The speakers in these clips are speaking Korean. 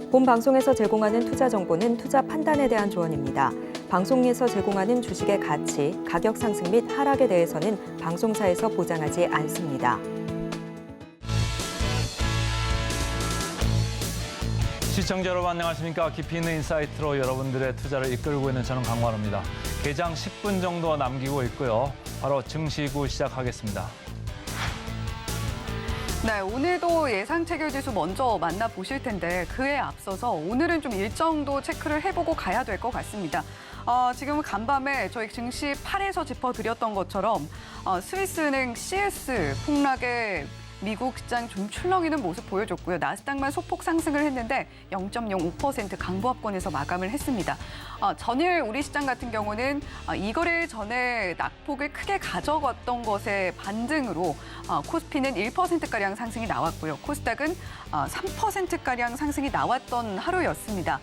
본 방송에서 제공하는 투자 정보는 투자 판단에 대한 조언입니다. 방송에서 제공하는 주식의 가치, 가격 상승 및 하락에 대해서는 방송사에서 보장하지 않습니다. 시청자 여러분 안녕하십니까? 깊이 있는 인사이트로 여러분들의 투자를 이끌고 있는 저는 강관우입니다. 개장 10분 정도 남기고 있고요. 바로 증시구 시작하겠습니다. 네, 오늘도 예상 체결 지수 먼저 만나보실 텐데 그에 앞서서 오늘은 좀 일정도 체크를 해보고 가야 될 것 같습니다. 지금 간밤에 저희 증시 8에서 짚어드렸던 것처럼 스위스은행 CS 폭락에 미국 시장 좀 출렁이는 모습 보여줬고요. 나스닥만 소폭 상승을 했는데 0.05% 강보합권에서 마감을 했습니다. 전일 우리 시장 같은 경우는 이거래 전에 낙폭을 크게 가져갔던 것의 반등으로 코스피는 1%가량 상승이 나왔고요. 코스닥은 3%가량 상승이 나왔던 하루였습니다.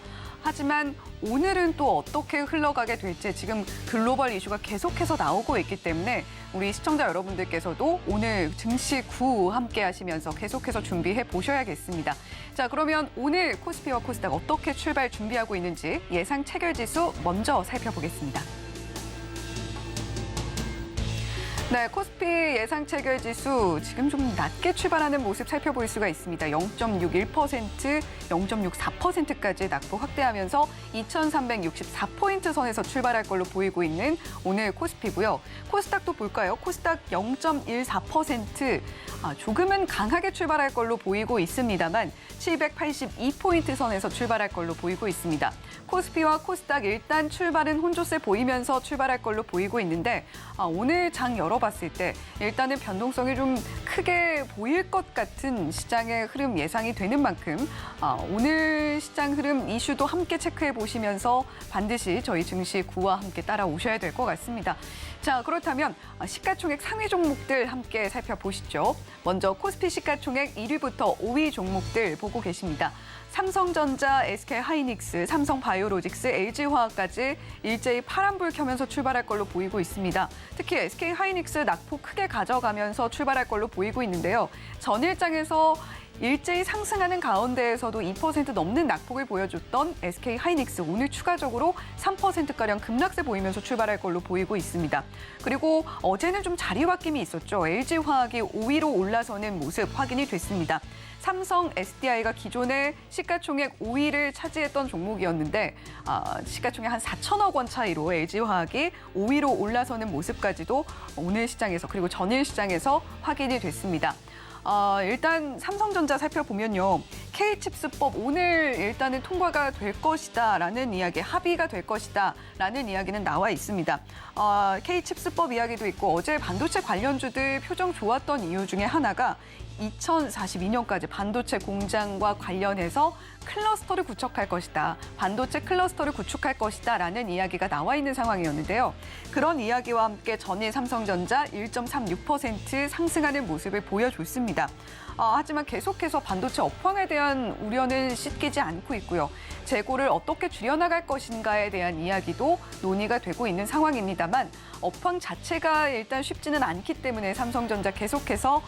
하지만 오늘은 또 어떻게 흘러가게 될지 지금 글로벌 이슈가 계속해서 나오고 있기 때문에 우리 시청자 여러분들께서도 오늘 증시구 함께 하시면서 계속해서 준비해 보셔야겠습니다. 자, 그러면 오늘 코스피와 코스닥 어떻게 출발 준비하고 있는지 예상 체결 지수 먼저 살펴보겠습니다. 네, 코스피 예상 체결 지수 지금 좀 낮게 출발하는 모습 살펴볼 수가 있습니다. 0.61%, 0.64%까지 낙폭 확대하면서 2,364포인트 선에서 출발할 걸로 보이고 있는 오늘 코스피고요. 코스닥도 볼까요? 코스닥 0.14%, 조금은 강하게 출발할 걸로 보이고 있습니다만 782포인트 선에서 출발할 걸로 보이고 있습니다. 코스피와 코스닥 일단 출발은 혼조세 보이면서 출발할 걸로 보이고 있는데 오늘 장 열어봤을 때 일단은 변동성이 좀 크게 보일 것 같은 시장의 흐름 예상이 되는 만큼 오늘 시장 흐름 이슈도 함께 체크해 보시면서 반드시 저희 증시구와 함께 따라오셔야 될 것 같습니다. 자, 그렇다면 시가총액 상위 종목들 함께 살펴보시죠. 먼저 코스피 시가총액 1위부터 5위 종목들 보고 계십니다. 삼성전자, SK하이닉스, 삼성바이오로직스, LG화학까지 일제히 파란불 켜면서 출발할 걸로 보이고 있습니다. 특히 SK하이닉스 낙폭 크게 가져가면서 출발할 걸로 보이고 있는데요. 전일장에서 일제히 상승하는 가운데에서도 2% 넘는 낙폭을 보여줬던 SK하이닉스 오늘 추가적으로 3%가량 급락세 보이면서 출발할 걸로 보이고 있습니다. 그리고 어제는 좀 자리 바뀜이 있었죠. LG화학이 5위로 올라서는 모습 확인이 됐습니다. 삼성 SDI가 기존에 시가총액 5위를 차지했던 종목이었는데 시가총액 한 4천억 원 차이로 LG화학이 5위로 올라서는 모습까지도 오늘 시장에서 그리고 전일 시장에서 확인이 됐습니다. 일단 삼성전자 살펴보면요. K칩스법 오늘 일단은 통과가 될 것이다라는 이야기, 합의가 될 것이다라는 이야기는 나와 있습니다. K칩스법 이야기도 있고 어제 반도체 관련주들 표정 좋았던 이유 중에 하나가 2042년까지 반도체 공장과 관련해서 클러스터를 구축할 것이다. 반도체 클러스터를 구축할 것이다 라는 이야기가 나와 있는 상황이었는데요. 그런 이야기와 함께 전일 삼성전자 1.36% 상승하는 모습을 보여줬습니다. 하지만 계속해서 반도체 업황에 대한 우려는 씻기지 않고 있고요. 재고를 어떻게 줄여나갈 것인가에 대한 이야기도 논의가 되고 있는 상황입니다만 업황 자체가 일단 쉽지는 않기 때문에 삼성전자 계속해서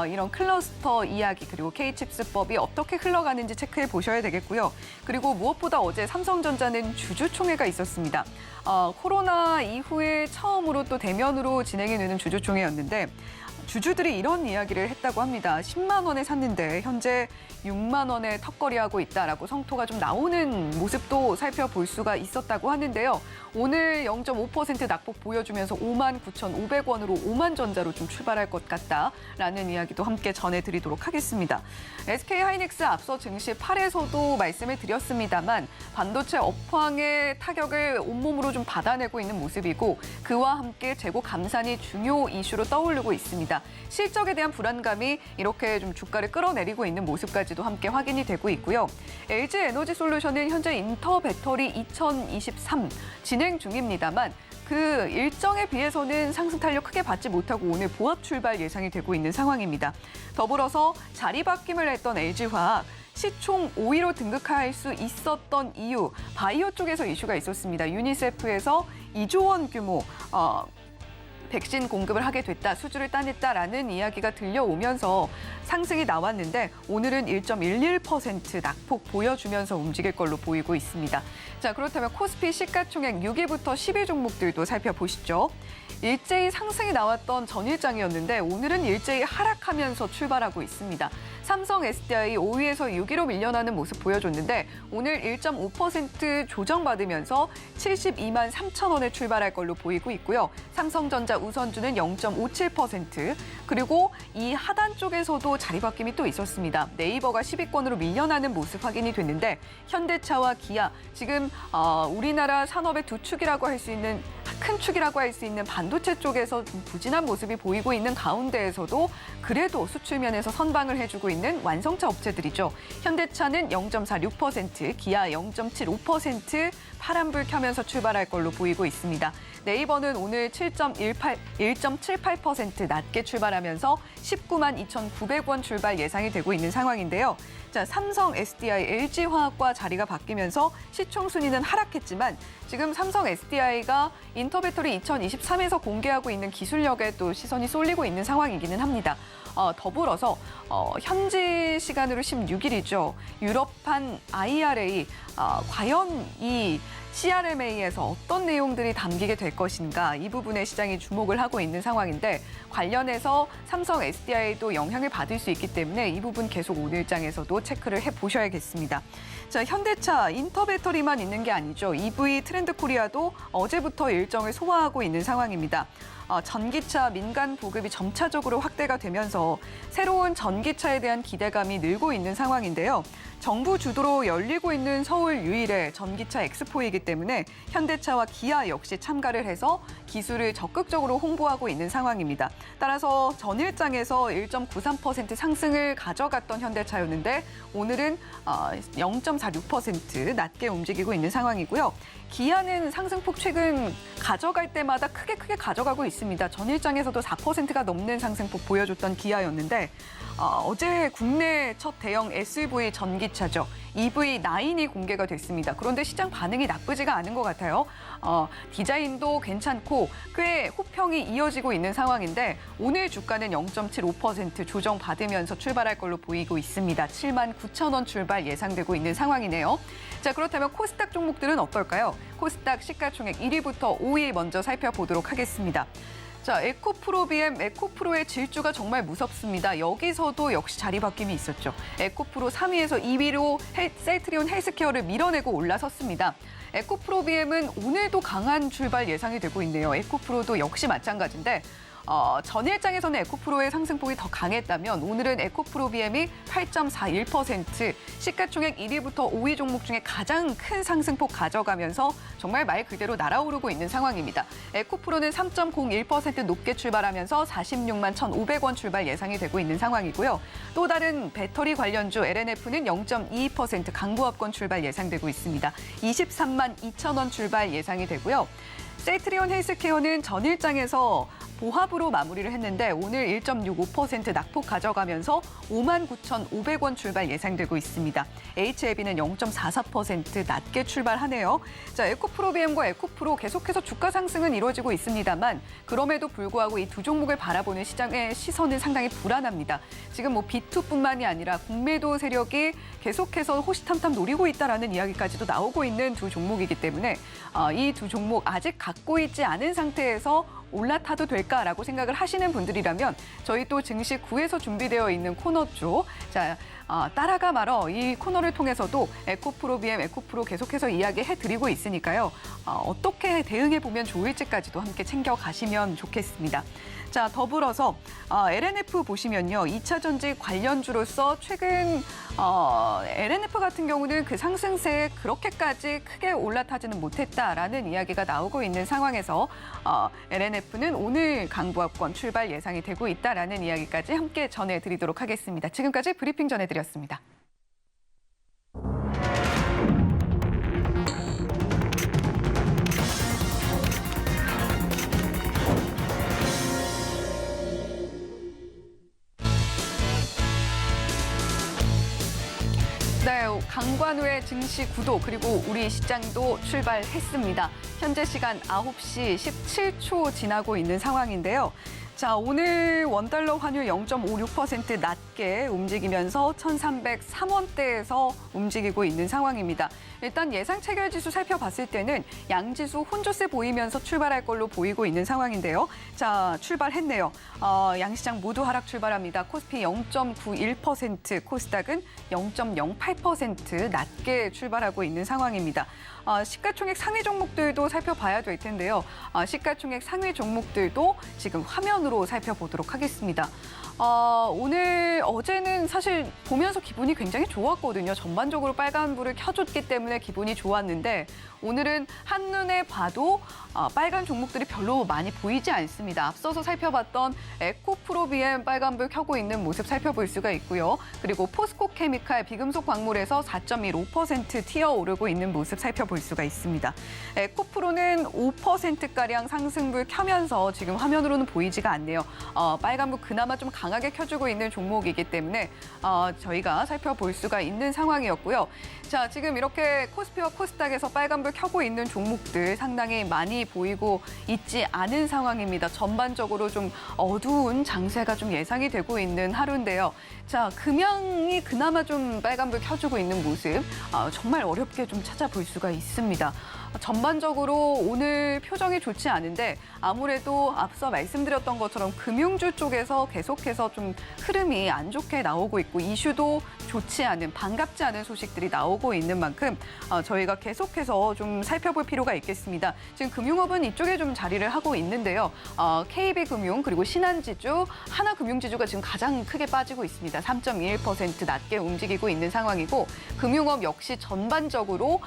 이런 클러스터 이야기 그리고 K칩스법이 어떻게 흘러가는지 체크해 보셔야 되겠고요. 그리고 무엇보다 어제 삼성전자는 주주총회가 있었습니다. 코로나 이후에 처음으로 또 대면으로 진행이 되는 주주총회였는데 주주들이 이런 이야기를 했다고 합니다. 10만 원에 샀는데 현재 6만 원에 턱걸이하고 있다라고 성토가 좀 나오는 모습도 살펴볼 수가 있었다고 하는데요. 오늘 0.5% 낙폭 보여주면서 59,500원으로 오만전자로 좀 출발할 것 같다라는 이야기도 함께 전해드리도록 하겠습니다. SK하이닉스 앞서 증시 8에서도 말씀을 드렸습니다만 반도체 업황의 타격을 온몸으로 좀 받아내고 있는 모습이고 그와 함께 재고 감산이 중요 이슈로 떠오르고 있습니다. 실적에 대한 불안감이 이렇게 좀 주가를 끌어내리고 있는 모습까지도 함께 확인이 되고 있고요. LG에너지솔루션은 현재 인터배터리 2023 진행 중입니다만 그 일정에 비해서는 상승 탄력 크게 받지 못하고 오늘 보합 출발 예상이 되고 있는 상황입니다. 더불어서 자리 바뀜을 했던 LG화학 시총 5위로 등극할 수 있었던 이유, 바이오 쪽에서 이슈가 있었습니다. 유니세프에서 2조 원 규모 백신 공급을 하게 됐다, 수주를 따냈다라는 이야기가 들려오면서 상승이 나왔는데 오늘은 1.11% 낙폭 보여주면서 움직일 걸로 보이고 있습니다. 자, 그렇다면 코스피 시가총액 6위부터 10위 종목들도 살펴보시죠. 일제히 상승이 나왔던 전일장이었는데 오늘은 일제히 하락하면서 출발하고 있습니다. 삼성 SDI 5위에서 6위로 밀려나는 모습 보여줬는데 오늘 1.5% 조정받으면서 72만 3천 원에 출발할 걸로 보이고 있고요. 삼성전자 우선주는 0.57%, 그리고 이 하단 쪽에서도 자리 바뀜이 또 있었습니다. 네이버가 10위권으로 밀려나는 모습 확인이 됐는데 현대차와 기아, 지금 우리나라 산업의 두 축이라고 할 수 있는, 큰 축이라고 할 수 있는 반도체 쪽에서 좀 부진한 모습이 보이고 있는 가운데에서도 그래도 수출면에서 선방을 해주고 있는 완성차 업체들이죠. 현대차는 0.46%, 기아 0.75% 파란불 켜면서 출발할 걸로 보이고 있습니다. 네이버는 오늘 1.78% 낮게 출발하면서 19만 2,900원 출발 예상이 되고 있는 상황인데요. 자, 삼성, SDI, LG화학과 자리가 바뀌면서 시총 순위는 하락했지만 지금 삼성 SDI가 인터배터리 2023에서 공개하고 있는 기술력에 또 시선이 쏠리고 있는 상황이기는 합니다. 더불어서 현지 시간으로 16일이죠. 유럽판 IRA, 과연 이 CRMA에서 어떤 내용들이 담기게 될 것인가, 이 부분에 시장이 주목을 하고 있는 상황인데 관련해서 삼성 SDI도 영향을 받을 수 있기 때문에 이 부분 계속 오늘장에서도 체크를 해보셔야겠습니다. 자, 현대차 인터배터리만 있는 게 아니죠. EV 트렌드 코리아도 어제부터 일정을 소화하고 있는 상황입니다. 전기차 민간 보급이 점차적으로 확대가 되면서 새로운 전기차에 대한 기대감이 늘고 있는 상황인데요. 정부 주도로 열리고 있는 서울 유일의 전기차 엑스포이기 때문에 현대차와 기아 역시 참가를 해서 기술을 적극적으로 홍보하고 있는 상황입니다. 따라서 전일장에서 1.93% 상승을 가져갔던 현대차였는데 오늘은 0.46% 낮게 움직이고 있는 상황이고요. 기아는 상승폭 최근 가져갈 때마다 크게 가져가고 있습니다. 전일장에서도 4%가 넘는 상승폭 보여줬던 기아였는데 어제 국내 첫 대형 SUV 전기차죠. EV9이 공개가 됐습니다. 그런데 시장 반응이 나쁘지가 않은 것 같아요. 디자인도 괜찮고 꽤 호평이 이어지고 있는 상황인데 오늘 주가는 0.75% 조정받으면서 출발할 걸로 보이고 있습니다. 7만 9천 원 출발 예상되고 있는 상황이네요. 자, 그렇다면 코스닥 종목들은 어떨까요? 코스닥 시가총액 1위부터 5위 먼저 살펴보도록 하겠습니다. 자, 에코프로비엠, 에코프로의 질주가 정말 무섭습니다. 여기서도 역시 자리 바뀜이 있었죠. 에코프로 3위에서 2위로 셀트리온 헬스케어를 밀어내고 올라섰습니다. 에코프로비엠은 오늘도 강한 출발 예상이 되고 있네요. 에코프로도 역시 마찬가지인데 전일장에서는 에코프로의 상승폭이 더 강했다면 오늘은 에코프로비엠이 8.41%, 시가총액 1위부터 5위 종목 중에 가장 큰 상승폭 가져가면서 정말 말 그대로 날아오르고 있는 상황입니다. 에코프로는 3.01% 높게 출발하면서 46만 1,500원 출발 예상이 되고 있는 상황이고요. 또 다른 배터리 관련주 LNF는 0.22% 강보합권 출발 예상되고 있습니다. 23만 2천 원 출발 예상이 되고요. 셀트리온 헬스케어는 전일장에서 보합으로 마무리를 했는데 오늘 1.65% 낙폭 가져가면서 59,500원 출발 예상되고 있습니다. HLB는 0.44% 낮게 출발하네요. 자, 에코프로비엠과 에코프로 계속해서 주가 상승은 이루어지고 있습니다만 그럼에도 불구하고 이 두 종목을 바라보는 시장의 시선은 상당히 불안합니다. 지금 B2뿐만이 아니라 공매도 세력이 계속해서 호시탐탐 노리고 있다라는 이야기까지도 나오고 있는 두 종목이기 때문에 이 두 종목 아직 갖고 있지 않은 상태에서 올라타도 될까라고 생각을 하시는 분들이라면 저희 또 증시 9에서 준비되어 있는 코너죠. 자, 따라가 말어 이 코너를 통해서도 에코프로비엠, 에코프로 계속해서 이야기해드리고 있으니까요. 어떻게 대응해보면 좋을지까지도 함께 챙겨가시면 좋겠습니다. 자, 더불어서 LNF 보시면요. 2차 전지 관련주로서 최근 LNF 같은 경우는 그 상승세에 그렇게까지 크게 올라타지는 못했다라는 이야기가 나오고 있는 상황에서 LNF는 오늘 강보합권 출발 예상이 되고 있다라는 이야기까지 함께 전해드리도록 하겠습니다. 지금까지 브리핑 전해드렸습니다. 네, 강관우의 증시 구도 그리고 우리 시장도 출발했습니다. 현재 시간 9시 17초 지나고 있는 상황인데요. 자, 오늘 원달러 환율 0.56% 낮게 움직이면서 1,303원대에서 움직이고 있는 상황입니다. 일단 예상 체결지수 살펴봤을 때는 양지수 혼조세 보이면서 출발할 걸로 보이고 있는 상황인데요. 자, 출발했네요. 양시장 모두 하락 출발합니다. 코스피 0.91%, 코스닥은 0.08% 낮게 출발하고 있는 상황입니다. 시가총액 상위 종목들도 살펴봐야 될 텐데요. 시가총액 상위 종목들도 지금 화면으로 살펴보도록 하겠습니다. 어제는 사실 보면서 기분이 굉장히 좋았거든요. 전반적으로 빨간불을 켜줬기 때문에 기분이 좋았는데 오늘은 한눈에 봐도 빨간 종목들이 별로 많이 보이지 않습니다. 앞서서 살펴봤던 에코프로비엠 빨간불 켜고 있는 모습 살펴볼 수가 있고요. 그리고 포스코케미칼 비금속 광물에서 4.15% 튀어오르고 있는 모습 살펴볼 수가 있습니다. 에코프로는 5%가량 상승불 켜면서 지금 화면으로는 보이지가 않네요. 빨간불 그나마 좀 강하게 켜주고 있는 종목이기 때문에 저희가 살펴볼 수가 있는 상황이었고요. 자, 지금 이렇게 코스피와 코스닥에서 빨간불 켜고 있는 종목들 상당히 많이 보이고 있지 않은 상황입니다. 전반적으로 좀 어두운 장세가 좀 예상이 되고 있는 하루인데요. 자, 금양이 그나마 좀 빨간불 켜주고 있는 모습 정말 어렵게 좀 찾아볼 수가 있습니다. 전반적으로 오늘 표정이 좋지 않은데 아무래도 앞서 말씀드렸던 것처럼 금융주 쪽에서 계속해서 좀 흐름이 안 좋게 나오고 있고 이슈도 좋지 않은 반갑지 않은 소식들이 나오고 있는 만큼 저희가 계속해서 좀 살펴볼 필요가 있겠습니다. 지금 금융업은 이쪽에 좀 자리를 하고 있는데요. KB금융 그리고 신한지주, 하나금융지주가 지금 가장 크게 빠지고 있습니다. 3.21% 낮게 움직이고 있는 상황이고 금융업 역시 전반적으로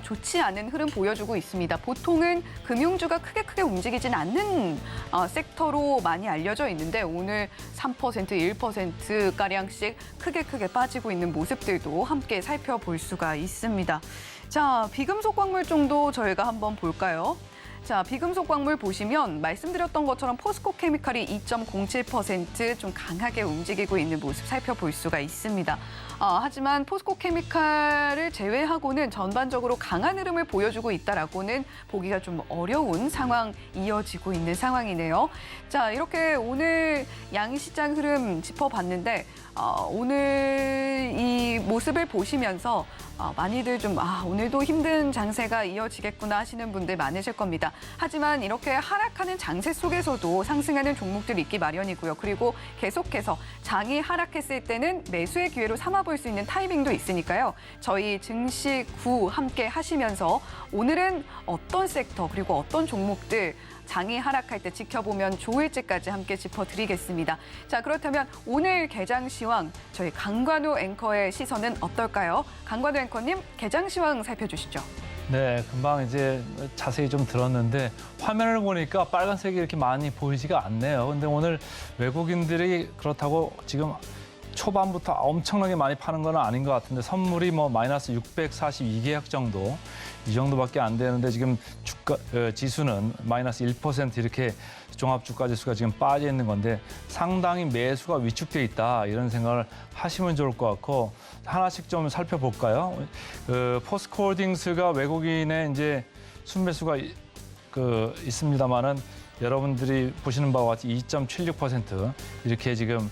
좋지 않은 흐름 보여주고 있습니다. 보통은 금융주가 크게 움직이진 않는 섹터로 많이 알려져 있는데 오늘 3%, 1%가량씩 크게 빠지고 있는 모습들도 함께 살펴볼 수가 있습니다. 자, 비금속 광물 쪽도 저희가 한번 볼까요? 자, 비금속 광물 보시면 말씀드렸던 것처럼 포스코케미칼이 2.07% 좀 강하게 움직이고 있는 모습 살펴볼 수가 있습니다. 하지만 포스코케미칼을 제외하고는 전반적으로 강한 흐름을 보여주고 있다라고는 보기가 좀 어려운 상황 이어지고 있는 상황이네요. 자, 이렇게 오늘 양시장 흐름 짚어봤는데 오늘 이 모습을 보시면서 많이들 좀 오늘도 힘든 장세가 이어지겠구나 하시는 분들 많으실 겁니다. 하지만 이렇게 하락하는 장세 속에서도 상승하는 종목들이 있기 마련이고요. 그리고 계속해서 장이 하락했을 때는 매수의 기회로 삼아볼 수 있는 타이밍도 있으니까요. 저희 증시구 함께 하시면서 오늘은 어떤 섹터 그리고 어떤 종목들 장이 하락할 때 지켜보면 좋을지까지 함께 짚어드리겠습니다. 자, 그렇다면 오늘 개장 시황 저희 강관우 앵커의 시선은 어떨까요? 강관우 앵커님, 개장 시황 살펴주시죠. 네, 금방 이제 자세히 좀 들었는데 화면을 보니까 빨간색이 이렇게 많이 보이지가 않네요. 근데 오늘 외국인들이 그렇다고 지금 초반부터 엄청나게 많이 파는 건 아닌 것 같은데 선물이 뭐 마이너스 642계약 정도 이 정도밖에 안 되는데 지금 주가 지수는 마이너스 1% 이렇게 종합주가지수가 지금 빠져 있는 건데 상당히 매수가 위축돼 있다 이런 생각을 하시면 좋을 것 같고 하나씩 좀 살펴볼까요? 포스코홀딩스가 외국인의 이제 순매수가 있습니다만은 여러분들이 보시는 바와 같이 2.76% 이렇게 지금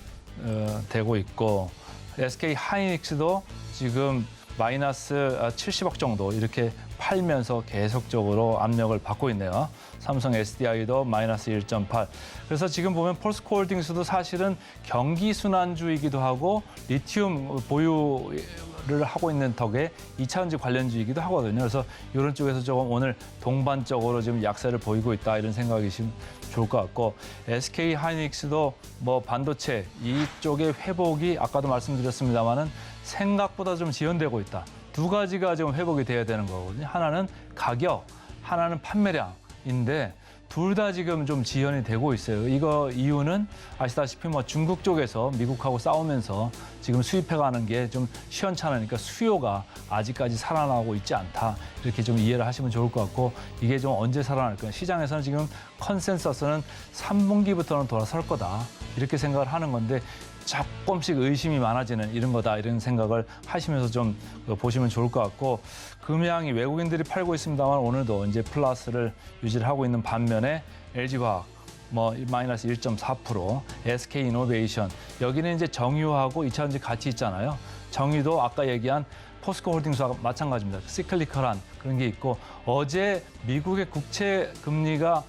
되고 있고 SK 하이닉스도 지금 마이너스 70억 정도 이렇게 팔면서 계속적으로 압력을 받고 있네요. 삼성 SDI도 마이너스 1.8. 그래서 지금 보면 포스코홀딩스도 사실은 경기순환주이기도 하고 리튬 보유를 하고 있는 덕에 2차전지 관련주이기도 하거든요. 그래서 이런 쪽에서 조금 오늘 동반적으로 지금 약세를 보이고 있다 이런 생각이시면 좋을 것 같고 SK 하이닉스도 뭐 반도체 이쪽의 회복이 아까도 말씀드렸습니다마는 생각보다 좀 지연되고 있다. 두 가지가 지금 회복이 돼야 되는 거거든요. 하나는 가격, 하나는 판매량인데 둘 다 지금 좀 지연이 되고 있어요. 이거 이유는 아시다시피 뭐 중국 쪽에서 미국하고 싸우면서 지금 수입해가는 게 좀 시원찮으니까 수요가 아직까지 살아나고 있지 않다. 이렇게 좀 이해를 하시면 좋을 것 같고 이게 좀 언제 살아날까요? 시장에서는 지금 컨센서스는 3분기부터는 돌아설 거다. 이렇게 생각을 하는 건데 조금씩 의심이 많아지는 이런 거다 이런 생각을 하시면서 좀 보시면 좋을 것 같고 금양이 외국인들이 팔고 있습니다만 오늘도 이제 플러스를 유지를 하고 있는 반면에 LG화학 뭐 마이너스 1.4%, SK이노베이션 여기는 이제 정유하고 2차전지 같이 있잖아요. 정유도 아까 얘기한 포스코홀딩스와 마찬가지입니다. 시클리컬한 그런 게 있고 어제 미국의 국채 금리가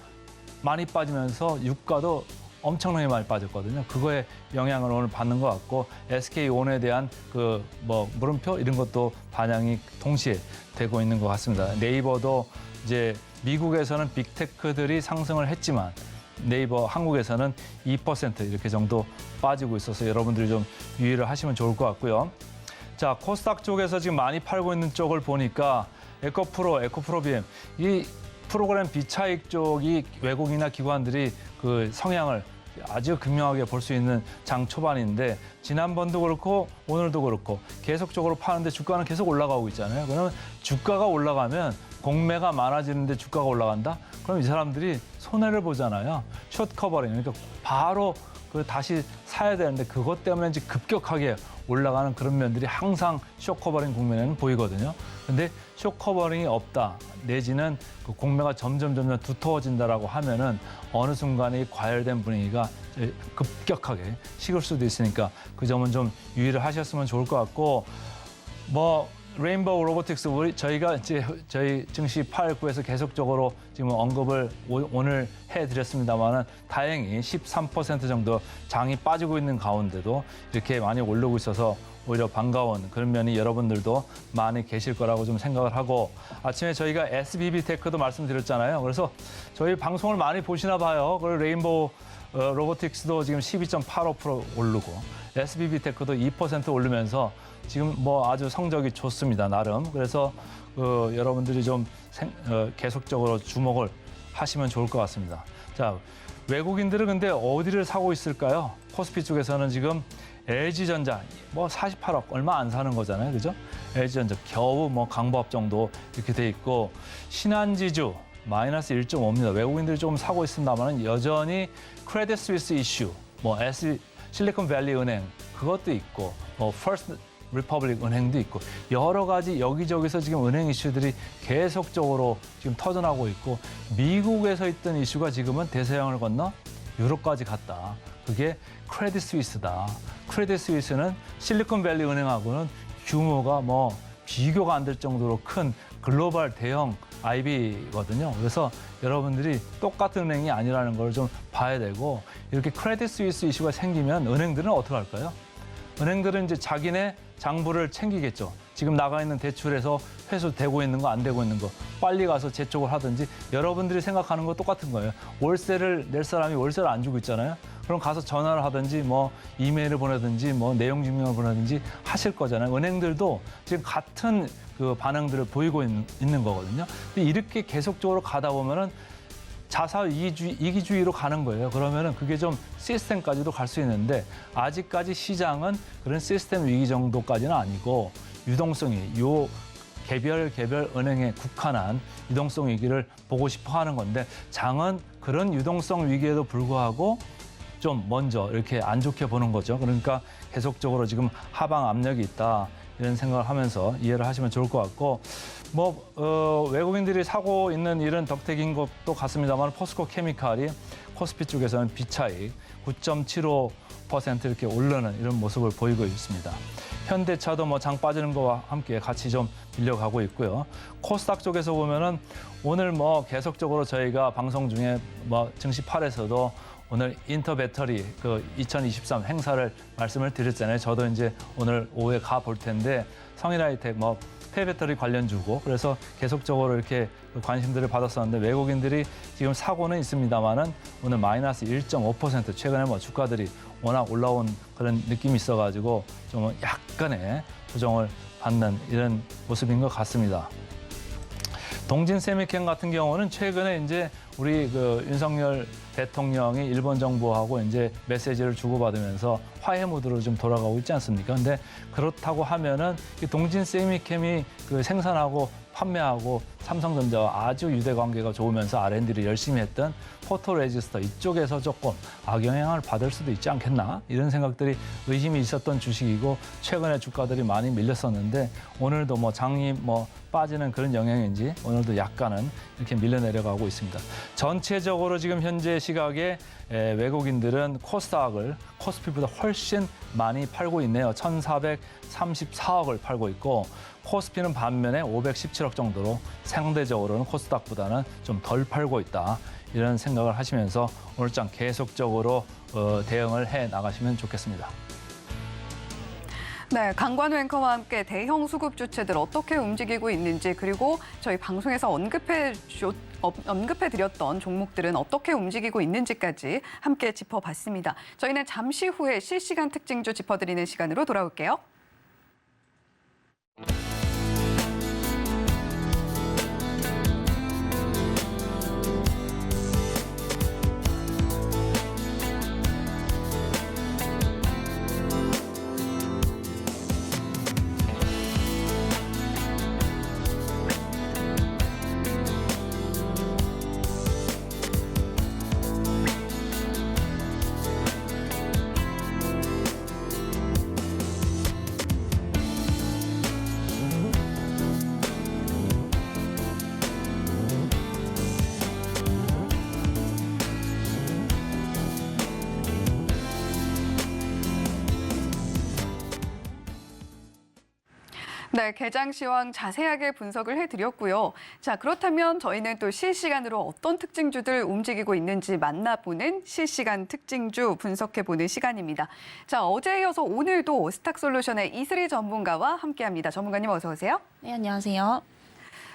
많이 빠지면서 유가도 엄청나게 많이 빠졌거든요. 그거에 영향을 오늘 받는 것 같고 SK온에 대한 그 뭐 물음표 이런 것도 반영이 동시에 되고 있는 것 같습니다. 네이버도 이제 미국에서는 빅테크들이 상승을 했지만 네이버 한국에서는 2% 이렇게 정도 빠지고 있어서 여러분들이 좀 유의를 하시면 좋을 것 같고요. 자, 코스닥 쪽에서 지금 많이 팔고 있는 쪽을 보니까 에코프로, 에코프로비엠 이 프로그램 비차익 쪽이 외국이나 기관들이 그 성향을 아주 극명하게 볼 수 있는 장 초반인데 지난번도 그렇고 오늘도 그렇고 계속적으로 파는데 주가는 계속 올라가고 있잖아요. 그러면 주가가 올라가면 공매가 많아지는데 주가가 올라간다? 그럼 이 사람들이 손해를 보잖아요. 숏 커버링. 그러니까 바로 그 다시 사야 되는데 그것 때문에 이제 급격하게 올라가는 그런 면들이 항상 숏 커버링 국면에는 보이거든요. 근데 숏 커버링이 없다 내지는 그 공매가 점점 두터워진다라고 하면은 어느 순간에 이 과열된 분위기가 급격하게 식을 수도 있으니까 그 점은 좀 유의를 하셨으면 좋을 것 같고 뭐 레인보우 로보틱스 저희가 이제 저희 증시 8, 9에서 계속적으로 지금 언급을 오늘 해드렸습니다만은 다행히 13% 정도 장이 빠지고 있는 가운데도 이렇게 많이 오르고 있어서 오히려 반가운 그런 면이 여러분들도 많이 계실 거라고 좀 생각을 하고 아침에 저희가 SBB 테크도 말씀드렸잖아요. 그래서 저희 방송을 많이 보시나 봐요. 그리고 레인보우 로보틱스도 지금 12.85% 오르고 SBB 테크도 2% 오르면서 지금 뭐 아주 성적이 좋습니다. 나름. 그래서 여러분들이 좀 계속적으로 주목을 하시면 좋을 것 같습니다. 자, 외국인들은 근데 어디를 사고 있을까요? 코스피 쪽에서는 지금 LG전자 뭐 48억 얼마 안 사는 거잖아요. 그죠? LG전자 겨우 뭐 강보합 정도 이렇게 돼 있고 신한지주 마이너스 1.5입니다. 외국인들이 조금 사고 있습니다만 여전히 크레딧 스위스 이슈, 뭐 실리콘밸리 은행 그것도 있고 뭐 퍼스트 리퍼블릭 은행도 있고 여러 가지 여기저기서 지금 은행 이슈들이 계속적으로 지금 터져나오고 있고 미국에서 있던 이슈가 지금은 대서양을 건너 유럽까지 갔다. 그게 크레딧 스위스다. 크레딧 스위스는 실리콘밸리 은행하고는 규모가 뭐 비교가 안 될 정도로 큰 글로벌 대형 IB거든요. 그래서 여러분들이 똑같은 은행이 아니라는 걸 좀 봐야 되고 이렇게 크레딧 스위스 이슈가 생기면 은행들은 어떻게 할까요? 은행들은 이제 자기네 장부를 챙기겠죠. 지금 나가 있는 대출에서 회수되고 있는 거 안 되고 있는 거 빨리 가서 재촉을 하든지 여러분들이 생각하는 거 똑같은 거예요. 월세를 낼 사람이 월세를 안 주고 있잖아요. 그럼 가서 전화를 하든지 뭐 이메일을 보내든지 뭐 내용 증명을 보내든지 하실 거잖아요. 은행들도 지금 같은 그 반응들을 보이고 있는 거거든요. 근데 이렇게 계속적으로 가다 보면은 자사 이기주의로 가는 거예요. 그러면은 그게 좀 시스템까지도 갈 수 있는데 아직까지 시장은 그런 시스템 위기 정도까지는 아니고 유동성이 요 개별 은행에 국한한 유동성 위기를 보고 싶어 하는 건데 장은 그런 유동성 위기에도 불구하고 좀 먼저 이렇게 안 좋게 보는 거죠. 그러니까 계속적으로 지금 하방 압력이 있다. 이런 생각을 하면서 이해를 하시면 좋을 것 같고 외국인들이 사고 있는 이런 덕택인 것도 같습니다만 포스코 케미칼이 코스피 쪽에서는 비차익 9.75% 이렇게 오르는 이런 모습을 보이고 있습니다. 현대차도 뭐 장 빠지는 거와 함께 같이 좀 밀려가고 있고요. 코스닥 쪽에서 보면은 오늘 뭐 계속적으로 저희가 방송 중에 뭐 증시 8에서도 오늘 인터배터리 그 2023 행사를 말씀을 드렸잖아요. 저도 이제 오늘 오후에 가 볼 텐데 성일하이텍 뭐 폐배터리 관련주고 그래서 계속적으로 이렇게 관심들을 받았었는데 외국인들이 지금 사고는 있습니다만은 오늘 마이너스 1.5% 최근에 뭐 주가들이 워낙 올라온 그런 느낌이 있어가지고 좀 약간의 조정을 받는 이런 모습인 것 같습니다. 동진 세미캠 같은 경우는 최근에 이제 우리 그 윤석열 대통령이 일본 정부하고 이제 메시지를 주고받으면서 화해 모드로 좀 돌아가고 있지 않습니까? 근데 그렇다고 하면은 이 동진 세미캠이 그 생산하고 판매하고 삼성전자와 아주 유대 관계가 좋으면서 R&D를 열심히 했던 포토레지스터 이쪽에서 조금 악영향을 받을 수도 있지 않겠나 이런 생각들이 의심이 있었던 주식이고 최근에 주가들이 많이 밀렸었는데 오늘도 뭐 장이 뭐 빠지는 그런 영향인지 오늘도 약간은 이렇게 밀려 내려가고 있습니다. 전체적으로 지금 현재 시각에 외국인들은 코스닥을 코스피보다 훨씬 많이 팔고 있네요. 1,434억을 팔고 있고 코스피는 반면에 517억 정도로 상대적으로는 코스닥보다는 좀 덜 팔고 있다. 이런 생각을 하시면서 오늘장 계속적으로 대응을 해 나가시면 좋겠습니다. 네, 강관우 앵커와 함께 대형 수급 주체들 어떻게 움직이고 있는지 그리고 저희 방송에서 언급해드렸던 종목들은 어떻게 움직이고 있는지까지 함께 짚어봤습니다. 저희는 잠시 후에 실시간 특징주 짚어드리는 시간으로 돌아올게요. 네, 개장 시황 자세하게 분석을 해드렸고요. 자, 그렇다면 저희는 또 실시간으로 어떤 특징주들 움직이고 있는지 만나보는 실시간 특징주 분석해보는 시간입니다. 자, 어제에 이어서 오늘도 스탁솔루션의 이슬희 전문가와 함께합니다. 전문가님 어서 오세요. 네, 안녕하세요.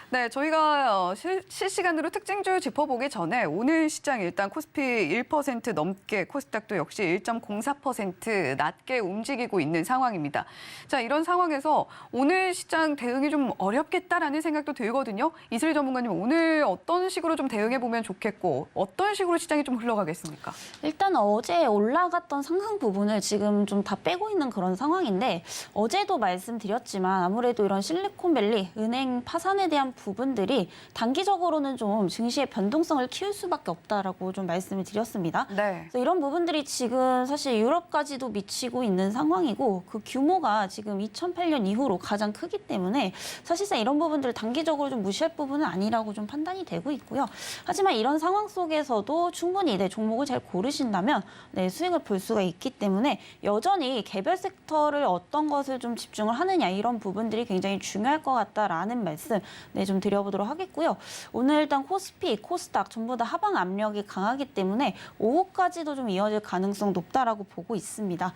네, 저희가 실시간으로 특징주 짚어보기 전에 오늘 시장 일단 코스피 1% 넘게, 코스닥도 역시 1.04% 낮게 움직이고 있는 상황입니다. 자, 이런 상황에서 오늘 시장 대응이 좀 어렵겠다라는 생각도 들거든요. 이슬희 전문가님, 오늘 어떤 식으로 좀 대응해보면 좋겠고 어떤 식으로 시장이 좀 흘러가겠습니까? 일단 어제 올라갔던 상승 부분을 지금 좀 다 빼고 있는 그런 상황인데 어제도 말씀드렸지만 아무래도 이런 실리콘밸리, 은행 파산에 대한 부분들이 단기적으로는 좀 증시의 변동성을 키울 수밖에 없다라고 좀 말씀을 드렸습니다. 네. 그래서 이런 부분들이 지금 사실 유럽까지도 미치고 있는 상황이고 그 규모가 지금 2008년 이후로 가장 크기 때문에 사실상 이런 부분들을 단기적으로 좀 무시할 부분은 아니라고 좀 판단이 되고 있고요. 하지만 이런 상황 속에서도 충분히 종목을 잘 고르신다면 수익을 볼 수가 있기 때문에 여전히 개별 섹터를 어떤 것을 좀 집중을 하느냐 이런 부분들이 굉장히 중요할 것 같다라는 말씀 좀 드려보도록 하겠고요. 오늘 일단 코스피, 코스닥 전부 다 하방 압력이 강하기 때문에 오후까지도 좀 이어질 가능성 높다라고 보고 있습니다.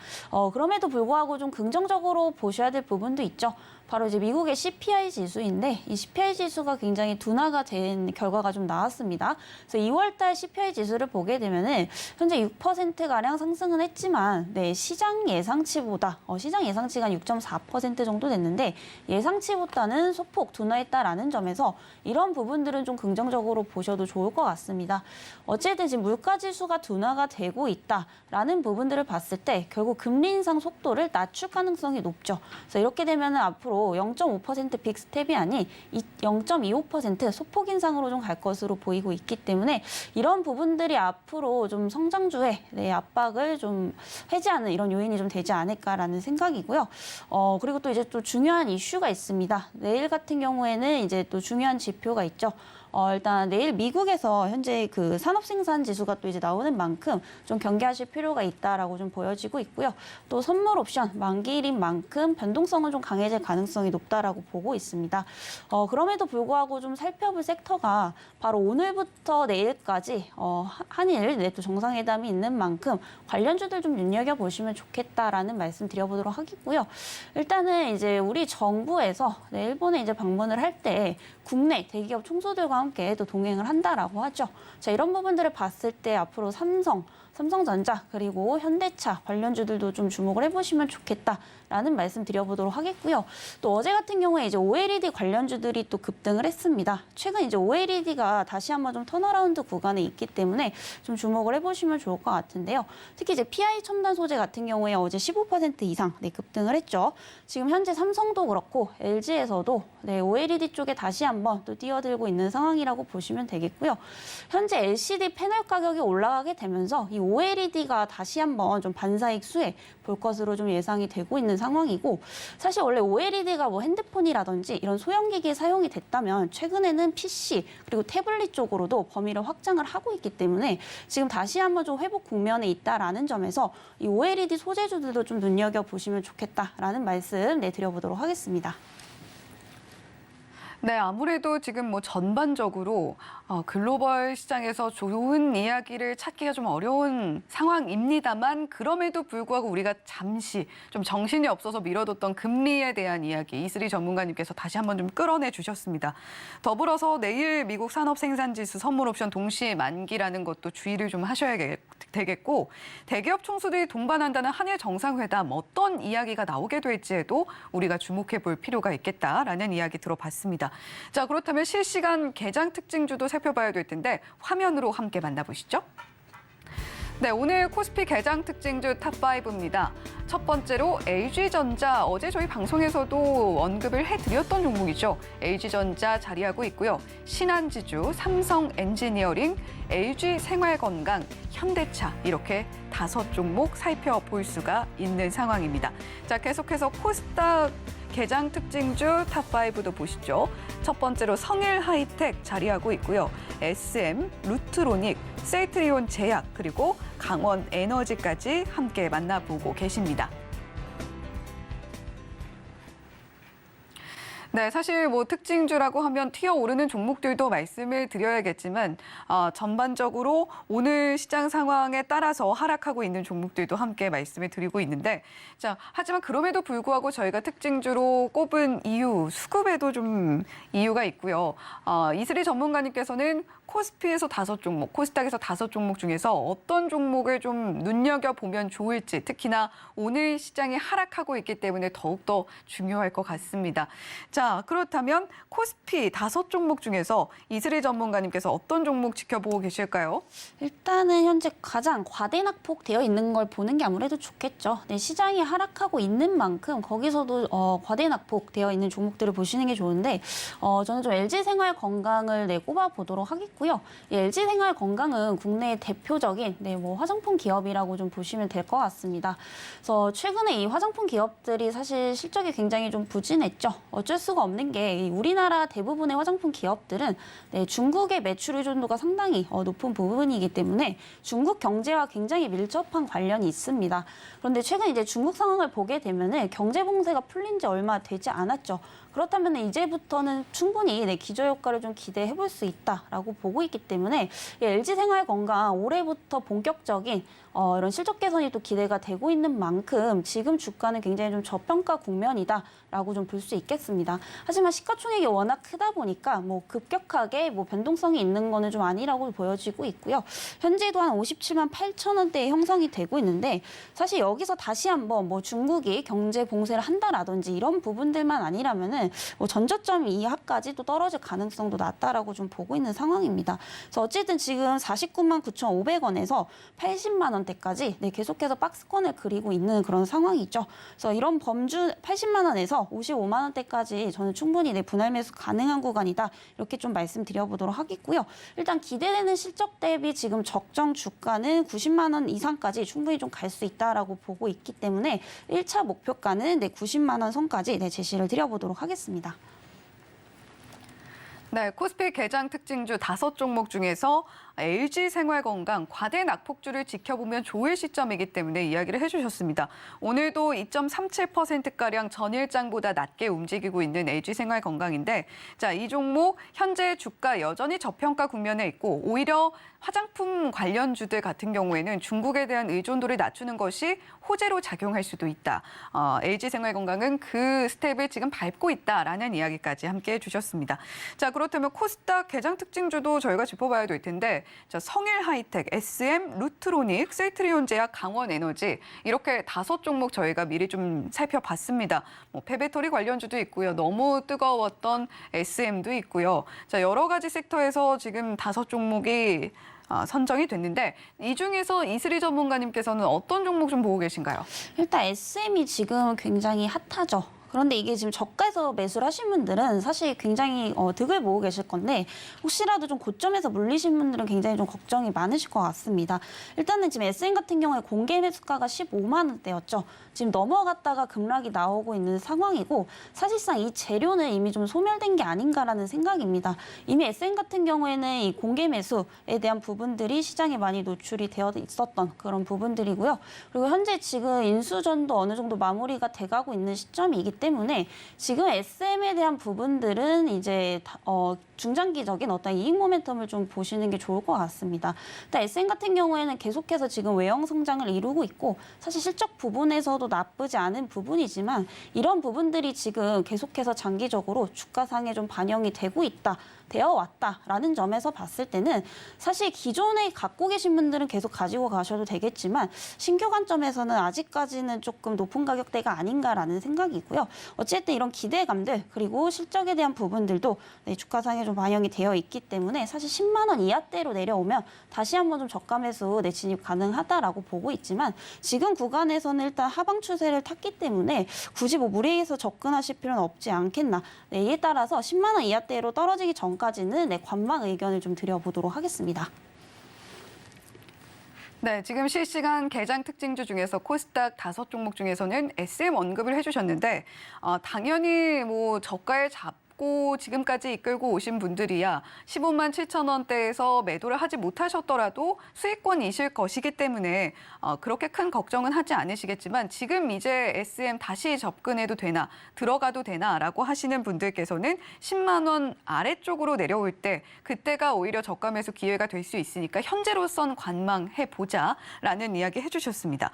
그럼에도 불구하고 좀 긍정적으로 보셔야 될 부분도 있죠. 바로 이제 미국의 CPI 지수인데 이 CPI 지수가 굉장히 둔화가 된 결과가 좀 나왔습니다. 그래서 2월달 CPI 지수를 보게 되면은 현재 6%가량 상승은 했지만 시장 예상치보다 시장 예상치가 6.4% 정도 됐는데 예상치보다는 소폭 둔화했다라는 점에서 이런 부분들은 좀 긍정적으로 보셔도 좋을 것 같습니다. 어쨌든 지금 물가 지수가 둔화가 되고 있다라는 부분들을 봤을 때 결국 금리 인상 속도를 낮출 가능성이 높죠. 그래서 이렇게 되면은 앞으로 0.5% 빅스텝이 아닌 0.25% 소폭 인상으로 좀 갈 것으로 보이고 있기 때문에 이런 부분들이 앞으로 좀 성장주의 압박을 좀 해지하는 이런 요인이 좀 되지 않을까라는 생각이고요. 그리고 또 이제 또 중요한 이슈가 있습니다. 내일 같은 경우에는 이제 또 중요한 지표가 있죠. 일단 내일 미국에서 현재 그 산업 생산 지수가 또 이제 나오는 만큼 좀 경계하실 필요가 있다라고 좀 보여지고 있고요. 또 선물 옵션 만기일인 만큼 변동성은 좀 강해질 가능성이 높다라고 보고 있습니다. 그럼에도 불구하고 좀 살펴볼 섹터가 바로 오늘부터 내일까지 한일 또 정상회담이 있는 만큼 관련주들 좀 눈여겨 보시면 좋겠다라는 말씀 드려보도록 하겠고요. 일단은 이제 우리 정부에서 일본에 이제 방문을 할 때 국내 대기업 총수들과 함께 또 동행을 한다라고 하죠. 자, 이런 부분들을 봤을 때 앞으로 삼성, 삼성전자 그리고 현대차 관련주들도 좀 주목을 해보시면 좋겠다라는 말씀 드려보도록 하겠고요. 또 어제 같은 경우에 이제 OLED 관련주들이 또 급등을 했습니다. 최근 이제 OLED가 다시 한번 좀 턴어라운드 구간에 있기 때문에 좀 주목을 해보시면 좋을 것 같은데요. 특히 이제 PI 첨단 소재 같은 경우에 어제 15% 이상 급등을 했죠. 지금 현재 삼성도 그렇고 LG에서도 OLED 쪽에 다시 한번 또 뛰어들고 있는 상황이라고 보시면 되겠고요. 현재 LCD 패널 가격이 올라가게 되면서 이 OLED가 다시 한번 좀 반사익 수혜 볼 것으로 좀 예상이 되고 있는 상황이고, 사실 원래 OLED가 뭐 핸드폰이라든지 이런 소형기기에 사용이 됐다면 최근에는 PC 그리고 태블릿 쪽으로도 범위를 확장을 하고 있기 때문에 지금 다시 한번 좀 회복 국면에 있다라는 점에서 이 OLED 소재주들도 좀 눈여겨보시면 좋겠다라는 말씀 드려보도록 하겠습니다. 네, 아무래도 지금 뭐 전반적으로 글로벌 시장에서 좋은 이야기를 찾기가 좀 어려운 상황입니다만, 그럼에도 불구하고 우리가 잠시 좀 정신이 없어서 미뤄뒀던 금리에 대한 이야기 이슬이 전문가님께서 다시 한번 좀 끌어내 주셨습니다. 더불어서 내일 미국 산업생산지수 선물옵션 동시에 만기라는 것도 주의를 좀 하셔야 되겠고, 대기업 총수들이 동반한다는 한일 정상회담 어떤 이야기가 나오게 될지에도 우리가 주목해 볼 필요가 있겠다라는 이야기 들어봤습니다. 자, 그렇다면 실시간 개장 특징주도 살펴봐야 될 텐데 화면으로 함께 만나보시죠. 네, 오늘 코스피 개장 특징주 탑5입니다. 첫 번째로 LG전자, 어제 저희 방송에서도 언급을 해드렸던 종목이죠. LG전자 자리하고 있고요. 신한지주, 삼성엔지니어링, LG생활건강, 현대차 이렇게 5종목 살펴볼 수가 있는 상황입니다. 자, 계속해서 코스닥 개장 특징주 탑5도 보시죠. 첫 번째로 성일하이텍 자리하고 있고요. SM, 루트로닉, 셀트리온 제약, 그리고 강원에너지까지 함께 만나보고 계십니다. 네, 사실 뭐 특징주라고 하면 튀어오르는 종목들도 말씀을 드려야겠지만 전반적으로 오늘 시장 상황에 따라서 하락하고 있는 종목들도 함께 말씀을 드리고 있는데, 자, 하지만 그럼에도 불구하고 저희가 특징주로 꼽은 이유, 수급에도 좀 이유가 있고요. 이슬이 전문가님께서는 코스피에서 5종목, 코스닥에서 5종목 중에서 어떤 종목을 좀 눈여겨보면 좋을지, 특히나 오늘 시장이 하락하고 있기 때문에 더욱더 중요할 것 같습니다. 자, 그렇다면 코스피 5종목 중에서 이슬이 전문가님께서 어떤 종목 지켜보고 계실까요? 일단은 현재 가장 과대낙폭 되어 있는 걸 보는 게 아무래도 좋겠죠. 네, 시장이 하락하고 있는 만큼 거기서도 과대낙폭 되어 있는 종목들을 보시는 게 좋은데, 저는 좀 LG생활건강을 꼽아보도록 하겠고요. 이 LG생활건강은 국내의 대표적인 뭐 화장품 기업이라고 좀 보시면 될 것 같습니다. 그래서 최근에 이 화장품 기업들이 사실 실적이 굉장히 좀 부진했죠. 어쩔 수가 없는 게 우리나라 대부분의 화장품 기업들은 중국의 매출 의존도가 상당히 높은 부분이기 때문에 중국 경제와 굉장히 밀접한 관련이 있습니다. 그런데 최근 이제 중국 상황을 보게 되면은 경제 봉쇄가 풀린 지 얼마 되지 않았죠. 그렇다면 이제부터는 충분히 기저효과를 좀 기대해 볼 수 있다라고 보고 있기 때문에 LG생활건강 올해부터 본격적인 이런 실적 개선이 또 기대가 되고 있는 만큼 지금 주가는 굉장히 좀 저평가 국면이다라고 좀 볼 수 있겠습니다. 하지만 시가총액이 워낙 크다 보니까 뭐 급격하게 변동성이 있는 거는 좀 아니라고 보여지고 있고요. 현재도 한 57만 8천 원대에 형성이 되고 있는데, 사실 여기서 다시 한번 중국이 경제 봉쇄를 한다라든지 이런 부분들만 아니라면은 전저점 이하까지 또 떨어질 가능성도 낮다라고 좀 보고 있는 상황입니다. 그래서 어쨌든 지금 49만 9,500원에서 80만 원대까지 계속해서 박스권을 그리고 있는 그런 상황이죠. 그래서 이런 범주 80만 원에서 55만 원대까지 저는 충분히 분할 매수 가능한 구간이다, 이렇게 좀 말씀드려보도록 하겠고요. 일단 기대되는 실적 대비 지금 적정 주가는 90만 원 이상까지 충분히 좀 갈 수 있다라고 보고 있기 때문에 1차 목표가는 90만 원 선까지 제시를 드려보도록 하겠습니다. 네, 코스피 개장 특징주 5종목 중에서 LG생활건강 과대 낙폭주를 지켜보면 좋을 시점이기 때문에 이야기를 해주셨습니다. 오늘도 2.37%가량 전일장보다 낮게 움직이고 있는 LG생활건강인데, 자, 이 종목 현재 주가 여전히 저평가 국면에 있고, 오히려 화장품 관련주들 같은 경우에는 중국에 대한 의존도를 낮추는 것이 호재로 작용할 수도 있다. LG생활건강은 그 스텝을 지금 밟고 있다라는 이야기까지 함께 해주셨습니다. 자, 그렇다면 코스닥 개장 특징주도 저희가 짚어봐야 될 텐데, 있는데 자, 성일하이텍, SM, 루트로닉, 셀트리온제약, 강원에너지 이렇게 5종목 저희가 미리 좀 살펴봤습니다. 뭐 폐배터리 관련주도 있고요. 너무 뜨거웠던 SM도 있고요. 자, 여러 가지 섹터에서 지금 5종목이 선정이 됐는데 이 중에서 이슬이 전문가님께서는 어떤 종목 좀 보고 계신가요? 일단 SM이 지금 굉장히 핫하죠. 그런데 이게 지금 저가에서 매수를 하신 분들은 사실 굉장히 득을 보고 계실 건데 혹시라도 좀 고점에서 물리신 분들은 굉장히 좀 걱정이 많으실 것 같습니다. 일단은 지금 SM 같은 경우에 공개 매수가가 15만 원대였죠. 지금 넘어갔다가 급락이 나오고 있는 상황이고 사실상 이 재료는 이미 좀 소멸된 게 아닌가라는 생각입니다. 이미 SM 같은 경우에는 이 공개 매수에 대한 부분들이 시장에 많이 노출이 되어 있었던 그런 부분들이고요. 그리고 현재 지금 인수전도 어느 정도 마무리가 돼가고 있는 시점이기 때문에 지금 SM에 대한 부분들은 이제 중장기적인 어떤 이익 모멘텀을 좀 보시는 게 좋을 것 같습니다. 일단 SM 같은 경우에는 계속해서 지금 외형 성장을 이루고 있고 사실 실적 부분에서도 나쁘지 않은 부분이지만 이런 부분들이 지금 계속해서 장기적으로 주가상에 좀 반영이 되어 왔다라는 점에서 봤을 때는 사실 기존에 갖고 계신 분들은 계속 가지고 가셔도 되겠지만 신규 관점에서는 아직까지는 조금 높은 가격대가 아닌가라는 생각이고요. 어쨌든 이런 기대감들 그리고 실적에 대한 부분들도 주가상에 좀 반영이 되어 있기 때문에 사실 10만 원 이하대로 내려오면 다시 한번 좀 저가 매수 진입 가능하다라고 보고 있지만 지금 구간에서는 일단 하방 추세를 탔기 때문에 굳이 뭐 무리해서 접근하실 필요는 없지 않겠나. 이에 따라서 10만 원 이하대로 떨어지기 전까지는 관망 의견을 좀 드려보도록 하겠습니다. 네, 지금 실시간 개장 특징주 중에서 코스닥 5종목 중에서는 SM 언급을 해주셨는데 당연히 뭐 저가에 지금까지 이끌고 오신 분들이야 15만 7천 원대에서 매도를 하지 못하셨더라도 수익권이실 것이기 때문에 그렇게 큰 걱정은 하지 않으시겠지만 지금 이제 SM 다시 접근해도 되나 들어가도 되나라고 하시는 분들께서는 10만 원 아래쪽으로 내려올 때 그때가 오히려 저가 매수 기회가 될 수 있으니까 현재로선 관망해보자라는 이야기 해주셨습니다.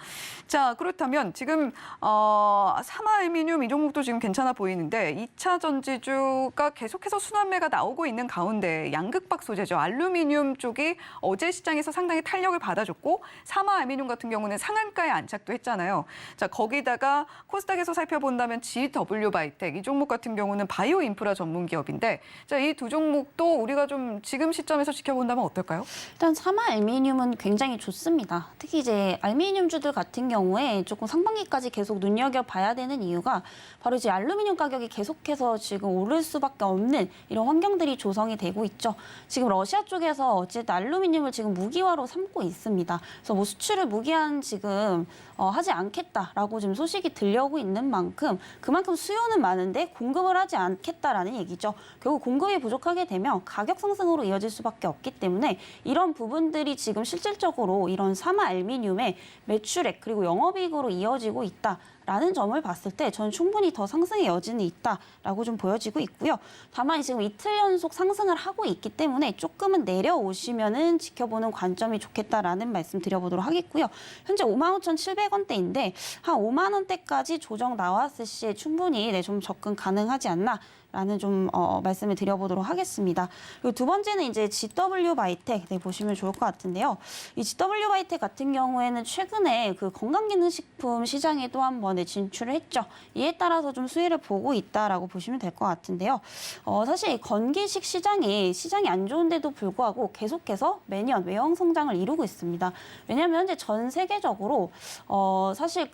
자, 그렇다면 지금 사마알미늄 이 종목도 지금 괜찮아 보이는데 2차 전지주 가 계속해서 순환매가 나오고 있는 가운데 양극박 소재죠. 알루미늄 쪽이 어제 시장에서 상당히 탄력을 받아줬고 사마알미늄 같은 경우는 상한가에 안착도 했잖아요. 자, 거기다가 코스닥에서 살펴본다면 GW바이텍 이 종목 같은 경우는 바이오 인프라 전문 기업인데 자, 이 두 종목도 우리가 좀 지금 시점에서 지켜본다면 어떨까요? 일단 사마알미늄은 굉장히 좋습니다. 특히 이제 알미늄주들 같은 경우에 조금 상반기까지 계속 눈여겨봐야 되는 이유가 바로 이제 알루미늄 가격이 계속해서 지금 오를 수밖에 없는 이런 환경들이 조성이 되고 있죠. 지금 러시아 쪽에서 어쨌든 알루미늄을 지금 무기화로 삼고 있습니다. 그래서 뭐 수출을 무기한 지금 하지 않겠다라고 지금 소식이 들려오고 있는 만큼 그만큼 수요는 많은데 공급을 하지 않겠다라는 얘기죠. 결국 공급이 부족하게 되면 가격 상승으로 이어질 수밖에 없기 때문에 이런 부분들이 지금 실질적으로 이런 사마알미늄의 매출액 그리고 영업이익으로 이어지고 있다. 라는 점을 봤을 때 저는 충분히 더 상승의 여지는 있다라고 좀 보여지고 있고요. 다만 지금 이틀 연속 상승을 하고 있기 때문에 조금은 내려오시면은 지켜보는 관점이 좋겠다라는 말씀 드려보도록 하겠고요. 현재 55,700원대인데 한 5만 원대까지 조정 나왔을 시에 충분히 좀 접근 가능하지 않나. 라는 좀 말씀을 드려보도록 하겠습니다. 그리고 두 번째는 이제 GW바이텍 보시면 좋을 것 같은데요. 이 GW바이텍 같은 경우에는 최근에 그 건강기능식품 시장에 또 한 번 진출을 했죠. 이에 따라서 좀 수혜를 보고 있다라고 보시면 될 것 같은데요. 사실 건기식 시장이 안 좋은데도 불구하고 계속해서 매년 외형 성장을 이루고 있습니다. 왜냐하면 현재 전 세계적으로 사실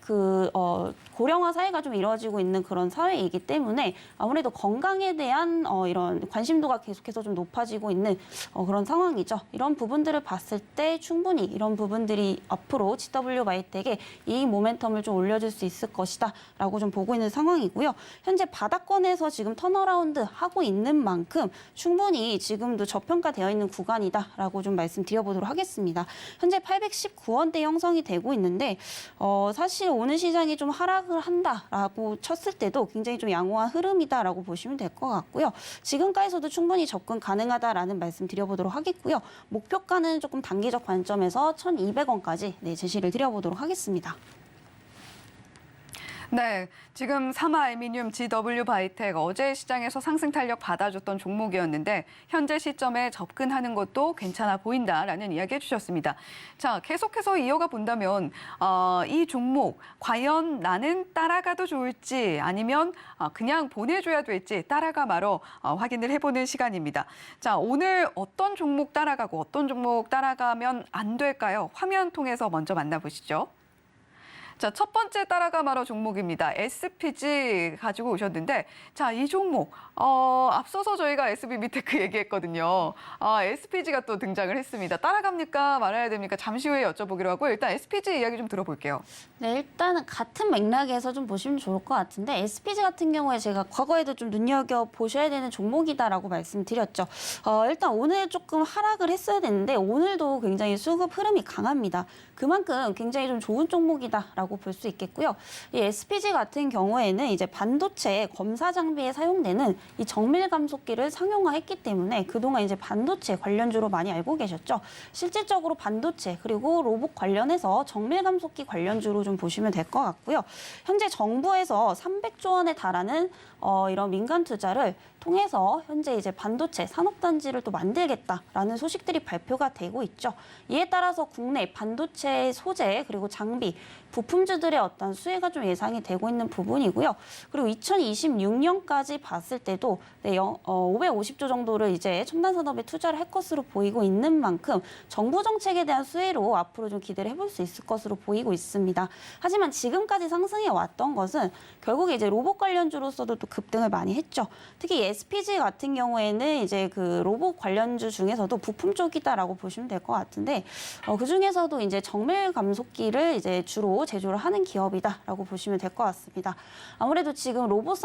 고령화 사회가 좀 이루어지고 있는 그런 사회이기 때문에 아무래도 건강에 대한 이런 관심도가 계속해서 좀 높아지고 있는 그런 상황이죠. 이런 부분들을 봤을 때 충분히 이런 부분들이 앞으로 GW바이텍에 이익 모멘텀을 좀 올려줄 수 있을 것이다라고 좀 보고 있는 상황이고요. 현재 바닥권에서 지금 턴어라운드 하고 있는 만큼 충분히 지금도 저평가되어 있는 구간이다라고 좀 말씀드려보도록 하겠습니다. 현재 819원대 형성이 되고 있는데 사실 오늘 시장이 좀 하락을 한다라고 쳤을 때도 굉장히 좀 양호한 흐름이다라고 보시면 될 것 같고요. 지금가에서도 충분히 접근 가능하다라는 말씀 드려보도록 하겠고요. 목표가는 조금 단기적 관점에서 1,200원까지 제시를 드려보도록 하겠습니다. 네, 지금 삼화알미늄 GW 바이텍 어제 시장에서 상승 탄력 받아줬던 종목이었는데 현재 시점에 접근하는 것도 괜찮아 보인다라는 이야기 해주셨습니다. 자, 계속해서 이어가 본다면 이 종목 과연 나는 따라가도 좋을지 아니면 그냥 보내줘야 될지 따라가 말어 확인을 해보는 시간입니다. 자, 오늘 어떤 종목 따라가고 어떤 종목 따라가면 안 될까요? 화면 통해서 먼저 만나보시죠. 자, 첫 번째 따라가 말어 종목입니다. SPG 가지고 오셨는데, 자, 이 종목 앞서서 저희가 SB미테크 얘기했거든요. SPG가 또 등장을 했습니다. 따라갑니까? 말아야 됩니까? 잠시 후에 여쭤보기로 하고 일단 SPG 이야기 좀 들어볼게요. 네, 일단은 같은 맥락에서 좀 보시면 좋을 것 같은데 SPG 같은 경우에 제가 과거에도 좀 눈여겨보셔야 되는 종목이다라고 말씀드렸죠. 일단 오늘 조금 하락을 했어야 되는데 오늘도 굉장히 수급 흐름이 강합니다. 그만큼 굉장히 좀 좋은 종목이다라고 볼 수 있겠고요. 이 SPG 같은 경우에는 이제 반도체 검사 장비에 사용되는 이 정밀 감속기를 상용화했기 때문에 그동안 이제 반도체 관련주로 많이 알고 계셨죠. 실질적으로 반도체 그리고 로봇 관련해서 정밀 감속기 관련주로 좀 보시면 될 것 같고요. 현재 정부에서 300조 원에 달하는 이런 민간 투자를 통해서 현재 이제 반도체 산업단지를 또 만들겠다라는 소식들이 발표가 되고 있죠. 이에 따라서 국내 반도체 소재 그리고 장비, 부품주들의 어떤 수혜가 좀 예상이 되고 있는 부분이고요. 그리고 2026년까지 봤을 때도 550조 정도를 이제 첨단 산업에 투자를 할 것으로 보이고 있는 만큼 정부 정책에 대한 수혜로 앞으로 좀 기대를 해볼 수 있을 것으로 보이고 있습니다. 하지만 지금까지 상승해 왔던 것은 결국에 이제 로봇 관련주로서도 또 급등을 많이 했죠. 특히 SPG 같은 경우에는 이제 그 로봇 관련주 중에서도 부품 쪽이다라고 보시면 될 것 같은데 그 중에서도 이제 정밀 감속기를 이제 주로 제조를 하는 기업이다라고 보시면 될 것 같습니다. 아무래도 지금 로봇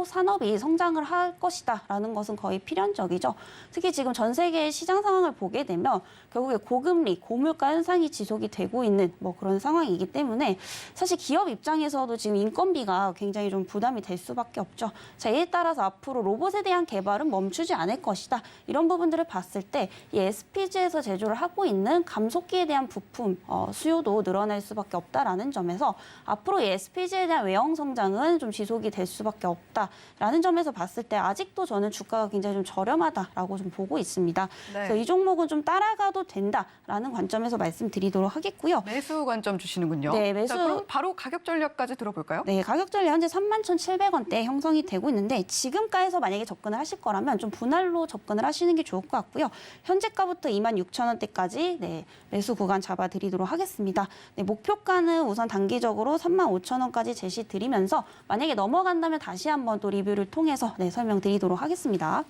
산업이 성장을 할 것이다라는 것은 거의 필연적이죠. 특히 지금 전 세계 시장 상황을 보게 되면 결국에 고금리, 고물가 현상이 지속이 되고 있는 뭐 그런 상황이기 때문에 사실 기업 입장에서도 지금 인건비가 굉장히 좀 부담이 될 수밖에 없죠. 자, 이에 따라서 앞으로 로봇에 대한 개발은 멈추지 않을 것이다. 이런 부분들을 봤을 때 이 SPG에서 제조를 하고 있는 감속기에 대한 부품 수요도 늘어날 수밖에 없다라는 점에서 앞으로 이 SPG에 대한 외형 성장은 좀 지속이 될 수밖에 없다라는 점에서 봤을 때 아직도 저는 주가가 굉장히 좀 저렴하다라고 좀 보고 있습니다. 네. 그래서 이 종목은 좀 따라가도 된다라는 관점에서 말씀드리도록 하겠고요. 매수 관점 주시는군요. 네, 매수. 자, 그럼 바로 가격 전략까지 들어볼까요? 네, 가격 전략 현재 31,700원대 형성이 되고 있는데 지금가에서 만약에 접근을 하실 거라면 좀 분할로 접근을 하시는 게 좋을 것 같고요. 현재가부터 26,000원대까지 네, 매수 구간 잡아드리도록 하겠습니다. 네, 목표가는 우선 단기적으로 35,000원까지 제시드리면서 만약에 넘어간다면 다시 한번 또 리뷰를 통해서 네, 설명드리도록 하겠습니다.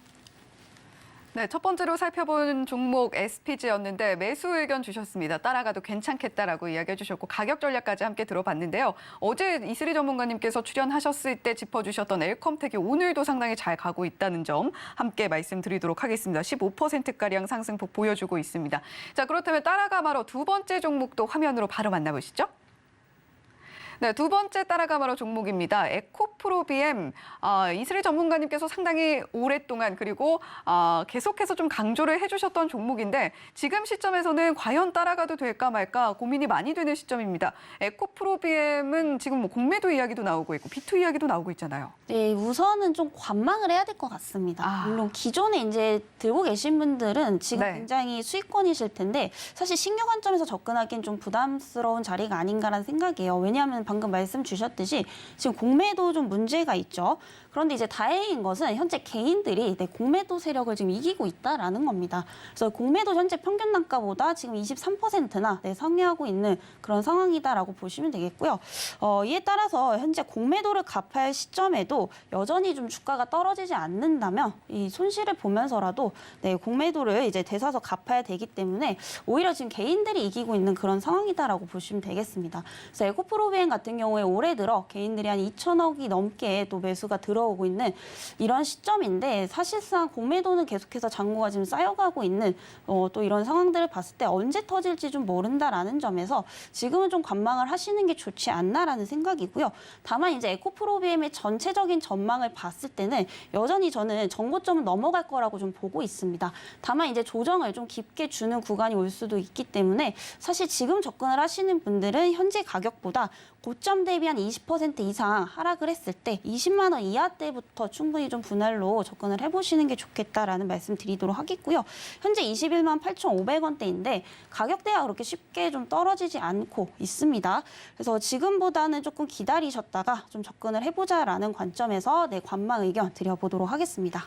네, 첫 번째로 살펴본 종목 SPG였는데 매수 의견 주셨습니다. 따라가도 괜찮겠다라고 이야기해 주셨고 가격 전략까지 함께 들어봤는데요. 어제 이슬이 전문가님께서 출연하셨을 때 짚어주셨던 엘컴텍이 오늘도 상당히 잘 가고 있다는 점 함께 말씀드리도록 하겠습니다. 15%가량 상승폭 보여주고 있습니다. 자, 그렇다면 따라가 말어 두 번째 종목도 화면으로 바로 만나보시죠. 네, 두 번째 따라가 바로 종목입니다. 에코프로비엠. 이슬이 전문가님께서 상당히 오랫동안 그리고 계속해서 좀 강조를 해주셨던 종목인데 지금 시점에서는 과연 따라가도 될까 말까 고민이 많이 되는 시점입니다. 에코프로비엠은 지금 뭐 공매도 이야기도 나오고 있고 B2 이야기도 나오고 있잖아요. 네, 우선은 좀 관망을 해야 될 것 같습니다. 물론 기존에 이제 들고 계신 분들은 지금 네. 굉장히 수익권이실 텐데 사실 신규 관점에서 접근하기엔 좀 부담스러운 자리가 아닌가라는 생각이에요. 왜냐하면 방금 말씀 주셨듯이 지금 공매도 좀 문제가 있죠. 그런데 이제 다행인 것은 현재 개인들이 공매도 세력을 지금 이기고 있다라는 겁니다. 그래서 공매도 현재 평균 단가보다 지금 23%나 상회하고 있는 그런 상황이다라고 보시면 되겠고요. 이에 따라서 현재 공매도를 갚을 시점에도 여전히 좀 주가가 떨어지지 않는다면 이 손실을 보면서라도 공매도를 이제 되사서 갚아야 되기 때문에 오히려 지금 개인들이 이기고 있는 그런 상황이다라고 보시면 되겠습니다. 그래서 에코프로비엠 같은 경우에 올해 들어 개인들이 한 2천억이 넘게 또 매수가 들어오고 있는 이런 시점인데 사실상 공매도는 계속해서 잔고가 지금 쌓여가고 있는 또 이런 상황들을 봤을 때 언제 터질지 좀 모른다라는 점에서 지금은 좀 관망을 하시는 게 좋지 않나라는 생각이고요. 다만 이제 에코프로비엠의 전체적인 전망을 봤을 때는 여전히 저는 전고점은 넘어갈 거라고 좀 보고 있습니다. 다만 이제 조정을 좀 깊게 주는 구간이 올 수도 있기 때문에 사실 지금 접근을 하시는 분들은 현재 가격보다 고점 대비 한 20% 이상 하락을 했을 때 20만 원 이하대부터 충분히 좀 분할로 접근을 해보시는 게 좋겠다라는 말씀 드리도록 하겠고요. 현재 21만 8,500원대인데 가격대가 그렇게 쉽게 좀 떨어지지 않고 있습니다. 그래서 지금보다는 조금 기다리셨다가 좀 접근을 해보자라는 관점에서 관망 의견 드려보도록 하겠습니다.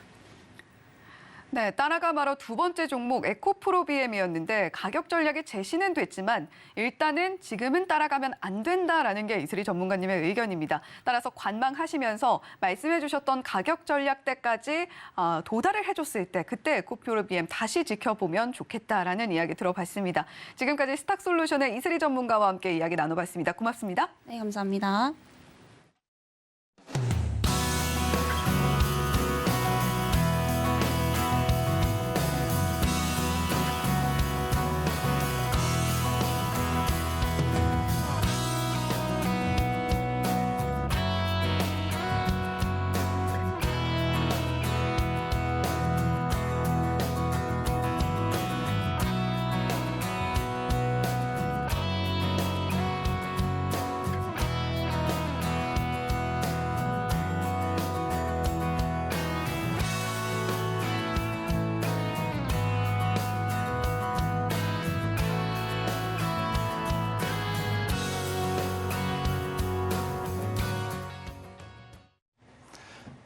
네, 따라가 말어 두 번째 종목 에코프로비엠이었는데 가격 전략의 제시는 됐지만 일단은 지금은 따라가면 안 된다라는 게 이슬이 전문가님의 의견입니다. 따라서 관망하시면서 말씀해 주셨던 가격 전략대까지 도달을 해줬을 때 그때 에코프로비엠 다시 지켜보면 좋겠다라는 이야기 들어봤습니다. 지금까지 스탁솔루션의 이슬이 전문가와 함께 이야기 나눠봤습니다. 고맙습니다. 네, 감사합니다.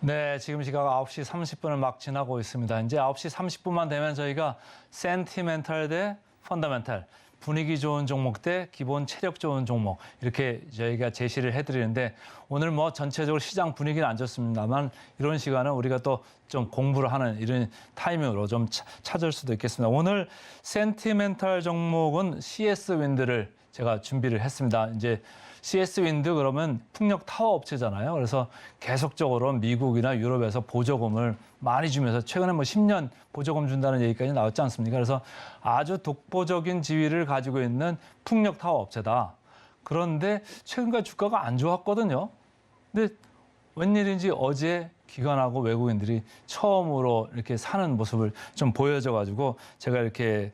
네, 지금 시각 9시 30분을 막 지나고 있습니다. 이제 9시 30분만 되면 저희가 센티멘탈 대 펀더멘탈, 분위기 좋은 종목 대 기본 체력 좋은 종목 이렇게 저희가 제시를 해드리는데 오늘 뭐 전체적으로 시장 분위기는 안 좋습니다만 이런 시간은 우리가 또 좀 공부를 하는 이런 타이밍으로 좀 찾을 수도 있겠습니다. 오늘 센티멘탈 종목은 CS 윈드를 제가 준비를 했습니다. 이제 CS 윈드 그러면 풍력 타워 업체잖아요. 그래서 계속적으로 미국이나 유럽에서 보조금을 많이 주면서 최근에 뭐 10년 보조금 준다는 얘기까지 나왔지 않습니까? 그래서 아주 독보적인 지위를 가지고 있는 풍력 타워 업체다. 그런데 최근까지 주가가 안 좋았거든요. 근데 웬일인지 어제 기관하고 외국인들이 처음으로 이렇게 사는 모습을 좀 보여줘가지고 제가 이렇게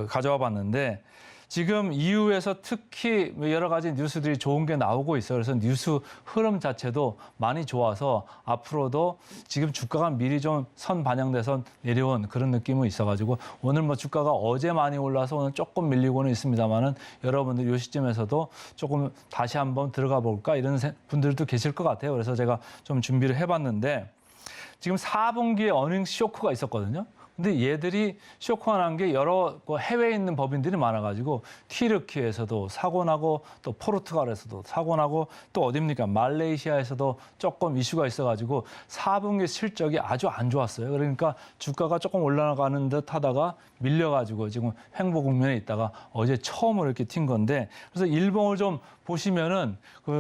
가져와 봤는데 지금 EU에서 특히 여러 가지 뉴스들이 좋은 게 나오고 있어요. 그래서 뉴스 흐름 자체도 많이 좋아서 앞으로도 지금 주가가 미리 좀 선 반영돼서 내려온 그런 느낌이 있어가지고 오늘 뭐 주가가 어제 많이 올라서 오늘 조금 밀리고는 있습니다만은 여러분들 이 시점에서도 조금 다시 한번 들어가 볼까 이런 분들도 계실 것 같아요. 그래서 제가 좀 준비를 해봤는데 지금 4분기에 어닝스 쇼크가 있었거든요. 근데 얘들이 쇼크가 난 게 여러 해외에 있는 법인들이 많아가지고 튀르키예에서도 사고 나고 또 포르투갈에서도 사고 나고 또 어딥니까 말레이시아에서도 조금 이슈가 있어가지고 4분기 실적이 아주 안 좋았어요. 그러니까 주가가 조금 올라가는 듯 하다가 밀려가지고 지금 횡보 국면에 있다가 어제 처음으로 이렇게 튄 건데 그래서 일봉을 좀 보시면은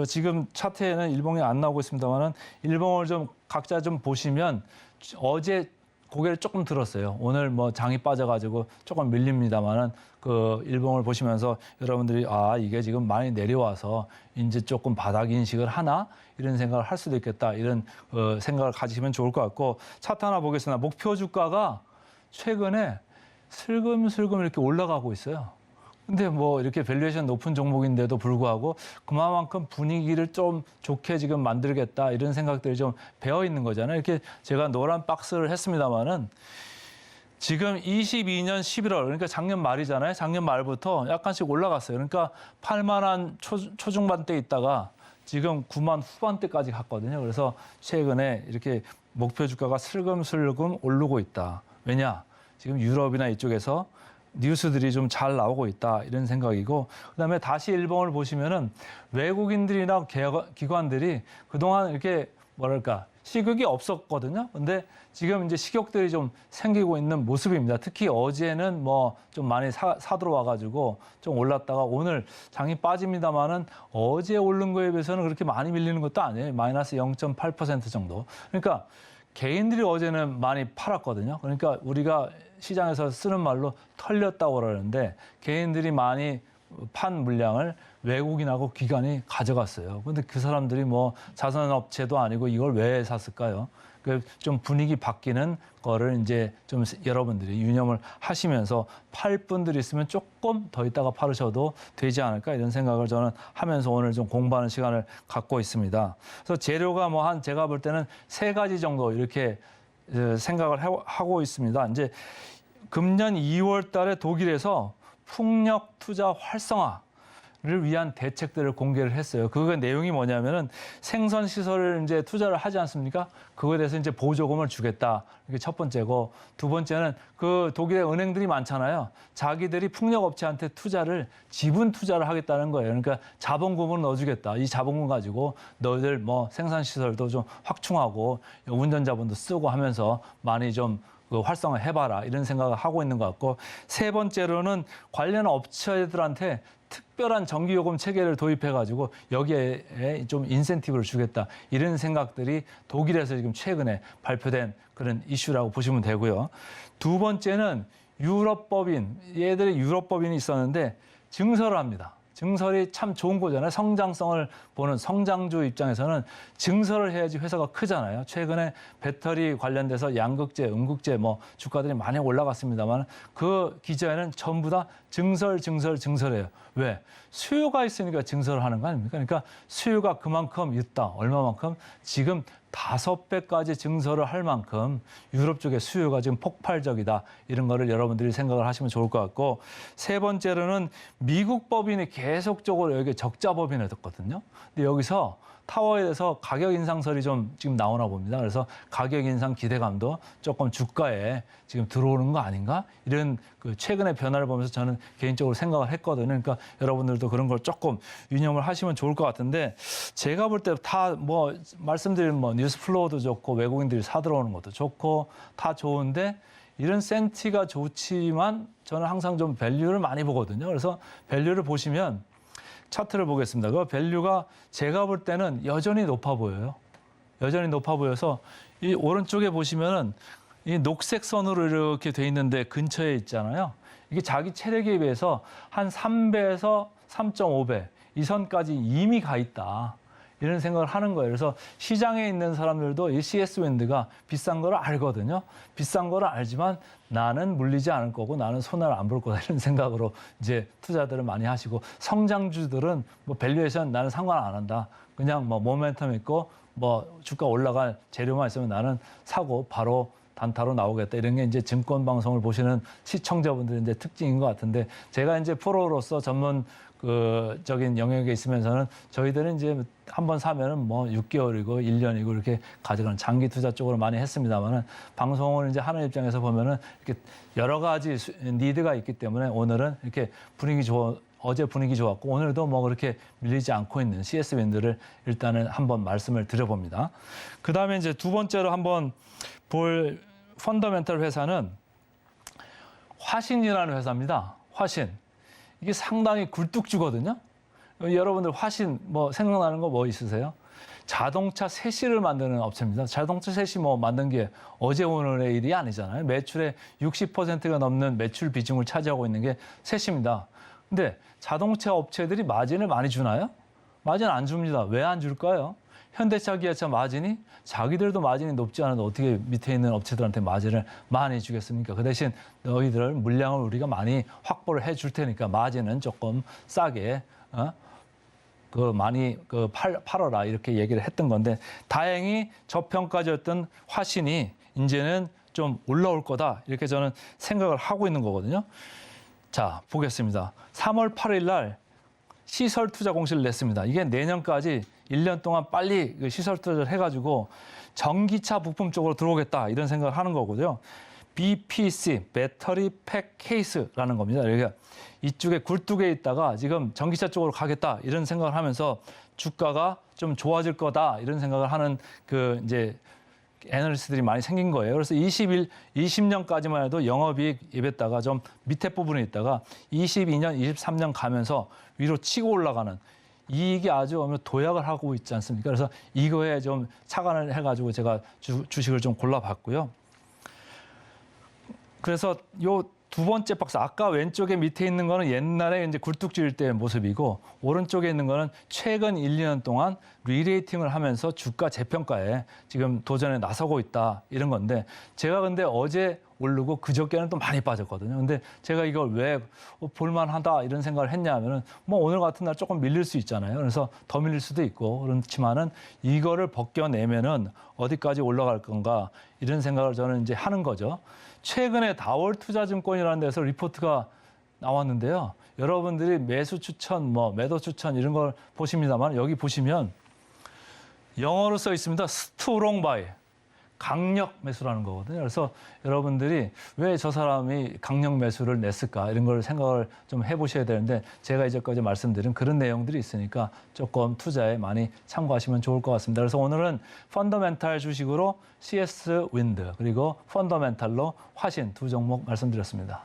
지금 차트에는 일봉이 안 나오고 있습니다만은 일봉을 좀 각자 좀 보시면 어제 고개를 조금 들었어요. 오늘 뭐 장이 빠져가지고 조금 밀립니다만은 일봉을 보시면서 여러분들이 이게 지금 많이 내려와서 이제 조금 바닥 인식을 하나 이런 생각을 할 수도 있겠다 이런 생각을 가지시면 좋을 것 같고 차트 하나 보겠습니다. 목표 주가가 최근에 슬금슬금 이렇게 올라가고 있어요. 근데 뭐 이렇게 밸류에이션 높은 종목인데도 불구하고 그만큼 분위기를 좀 좋게 지금 만들겠다 이런 생각들이 좀 배어 있는 거잖아요. 이렇게 제가 노란 박스를 했습니다만은 지금 22년 11월 그러니까 작년 말이잖아요. 작년 말부터 약간씩 올라갔어요. 그러니까 8만 원 초중반대 있다가 지금 9만 후반대까지 갔거든요. 그래서 최근에 이렇게 목표 주가가 슬금슬금 오르고 있다. 왜냐? 지금 유럽이나 이쪽에서 뉴스들이 좀 잘 나오고 있다 이런 생각이고 그다음에 다시 일봉을 보시면은 외국인들이나 기관들이 그동안 이렇게 뭐랄까 시국이 없었거든요. 근데 지금 이제 식욕들이 좀 생기고 있는 모습입니다. 특히 어제는 뭐 좀 많이 사들어 와가지고 좀 올랐다가 오늘 장이 빠집니다만은 어제 오른 거에 비해서는 그렇게 많이 밀리는 것도 아니에요. 마이너스 0.8% 정도. 그러니까 개인들이 어제는 많이 팔았거든요. 그러니까 우리가 시장에서 쓰는 말로 털렸다고 그러는데 개인들이 많이 판 물량을 외국인하고 기관이 가져갔어요. 근데 그 사람들이 뭐 자선업체도 아니고 이걸 왜 샀을까요? 그 좀 분위기 바뀌는 거를 이제 좀 여러분들이 유념을 하시면서 팔 분들이 있으면 조금 더 있다가 팔으셔도 되지 않을까 이런 생각을 저는 하면서 오늘 좀 공부하는 시간을 갖고 있습니다. 그래서 재료가 뭐 한 제가 볼 때는 3가지 정도 이렇게 생각을 하고 있습니다. 이제 금년 2월 달에 독일에서 풍력 투자 활성화를 위한 대책들을 공개를 했어요. 그 내용이 뭐냐면은 생선 시설을 이제 투자를 하지 않습니까? 그거에 대해서 이제 보조금을 주겠다. 이게 첫 번째고, 두 번째는 그 독일의 은행들이 많잖아요. 자기들이 풍력 업체한테 지분 투자를 하겠다는 거예요. 그러니까 자본금을 넣어주겠다. 이 자본금 가지고 너희들 뭐 생산 시설도 좀 확충하고 운전자분도 쓰고 하면서 많이 좀 활성화 해봐라 이런 생각을 하고 있는 것 같고, 세 번째로는 관련 업체들한테 특별한 전기요금 체계를 도입해가지고 여기에 좀 인센티브를 주겠다 이런 생각들이 독일에서 지금 최근에 발표된 그런 이슈라고 보시면 되고요. 두 번째는 얘들의 유럽법인이 있었는데 증설을 합니다. 증설이 참 좋은 거잖아요. 성장성을 보는 성장주 입장에서는 증설을 해야지 회사가 크잖아요. 최근에 배터리 관련돼서 양극재, 음극재 뭐 주가들이 많이 올라갔습니다만 그 기저에는 전부 다 증설이에요. 왜? 수요가 있으니까 증설을 하는 거 아닙니까? 그러니까 수요가 그만큼 있다. 얼마만큼? 지금 5배까지 증설을 할 만큼 유럽 쪽의 수요가 지금 폭발적이다. 이런 거를 여러분들이 생각을 하시면 좋을 것 같고, 세 번째로는 미국 법인이 계속적으로 여기 적자 법인을 뒀거든요. 근데 여기서 타워에 대해서 가격 인상설이 좀 지금 나오나 봅니다. 그래서 가격 인상 기대감도 조금 주가에 지금 들어오는 거 아닌가? 이런 그 최근의 변화를 보면서 저는 개인적으로 생각을 했거든요. 그러니까 여러분들도 그런 걸 조금 유념을 하시면 좋을 것 같은데, 제가 볼 때 다 뭐 말씀드린 뭐 뉴스 플로우도 좋고 외국인들이 사들어오는 것도 좋고 다 좋은데, 이런 센티가 좋지만 저는 항상 좀 밸류를 많이 보거든요. 그래서 밸류를 보시면 차트를 보겠습니다. 그 밸류가 제가 볼 때는 여전히 높아 보여요. 여전히 높아 보여서 이 오른쪽에 보시면은 이 녹색 선으로 이렇게 돼 있는데 근처에 있잖아요. 이게 자기 체력에 비해서 한 3배에서 3.5배 이 선까지 이미 가 있다. 이런 생각을 하는 거예요. 그래서 시장에 있는 사람들도 이 CS 윈드가 비싼 거를 알거든요. 비싼 거를 알지만 나는 물리지 않을 거고 나는 손해를 안 볼 거다 이런 생각으로 이제 투자들을 많이 하시고, 성장주들은 뭐 밸류에이션 나는 상관 안 한다. 그냥 뭐 모멘텀 있고 뭐 주가 올라갈 재료만 있으면 나는 사고 바로 단타로 나오겠다. 이런 게 이제 증권 방송을 보시는 시청자분들의 이제 특징인 것 같은데, 제가 이제 프로로서 전문 적인 영역에 있으면서는 저희들은 이제 한번 사면은 뭐 6개월이고 1년이고 이렇게 가져가는 장기 투자 쪽으로 많이 했습니다만은, 방송을 이제 하는 입장에서 보면은 이렇게 여러 가지 니드가 있기 때문에 오늘은 이렇게 어제 분위기 좋았고 오늘도 뭐 그렇게 밀리지 않고 있는 CS 윈드를 일단은 한번 말씀을 드려봅니다. 그 다음에 이제 두 번째로 한번 볼 펀더멘털 회사는 화신이라는 회사입니다. 화신. 이게 상당히 굴뚝주거든요. 여러분들 화신 뭐 생각나는 거 뭐 있으세요? 자동차 세시를 만드는 업체입니다. 자동차 세시 뭐 만든 게 어제 오늘의 일이 아니잖아요. 매출의 60%가 넘는 매출 비중을 차지하고 있는 게 세시입니다. 근데 자동차 업체들이 마진을 많이 주나요? 마진 안 줍니다. 왜 안 줄까요? 현대차, 기아차 마진이 자기들도 마진이 높지 않아도 어떻게 밑에 있는 업체들한테 마진을 많이 주겠습니까? 그 대신 너희들 물량을 우리가 많이 확보를 해줄 테니까 마진은 조금 싸게 많이 팔아라 이렇게 얘기를 했던 건데, 다행히 저평가였던 화신이 이제는 좀 올라올 거다 이렇게 저는 생각을 하고 있는 거거든요. 자, 보겠습니다. 3월 8일 날 시설 투자 공시를 냈습니다. 이게 내년까지 1년 동안 빨리 시설 투자를 해가지고 전기차 부품 쪽으로 들어오겠다 이런 생각을 하는 거고요. BPC, 배터리 팩 케이스라는 겁니다. 그러니까 이쪽에 굴뚝에 있다가 지금 전기차 쪽으로 가겠다 이런 생각을 하면서 주가가 좀 좋아질 거다 이런 생각을 하는 이제 애널리스트들이 많이 생긴 거예요. 그래서 20년까지만 해도 영업이익 입에다가 좀 밑에 부분에 있다가 22년, 23년 가면서 위로 치고 올라가는 이익이 아주 도약을 하고 있지 않습니까? 그래서 이거에 좀 착안을 해가지고 제가 주식을 좀 골라봤고요. 그래서 요 두 번째 박스, 아까 왼쪽에 밑에 있는 거는 옛날에 이제 굴뚝질 때 모습이고, 오른쪽에 있는 거는 최근 1, 2년 동안 리레이팅을 하면서 주가 재평가에 지금 도전에 나서고 있다, 이런 건데, 제가 근데 어제 오르고 그저께는 또 많이 빠졌거든요. 근데 제가 이걸 왜 볼만하다 이런 생각을 했냐 하면은 뭐 오늘 같은 날 조금 밀릴 수 있잖아요. 그래서 더 밀릴 수도 있고, 그렇지만은 이거를 벗겨내면은 어디까지 올라갈 건가 이런 생각을 저는 이제 하는 거죠. 최근에 다월 투자증권이라는 데서 리포트가 나왔는데요. 여러분들이 매수 추천, 매도 추천 이런 걸 보십니다만, 여기 보시면 영어로 써 있습니다. 스트롱 바이. 강력 매수라는 거거든요. 그래서 여러분들이 왜 저 사람이 강력 매수를 냈을까 이런 걸 생각을 좀 해보셔야 되는데, 제가 이제까지 말씀드린 그런 내용들이 있으니까 조금 투자에 많이 참고하시면 좋을 것 같습니다. 그래서 오늘은 펀더멘탈 주식으로 CS 윈드, 그리고 펀더멘탈로 화신 두 종목 말씀드렸습니다.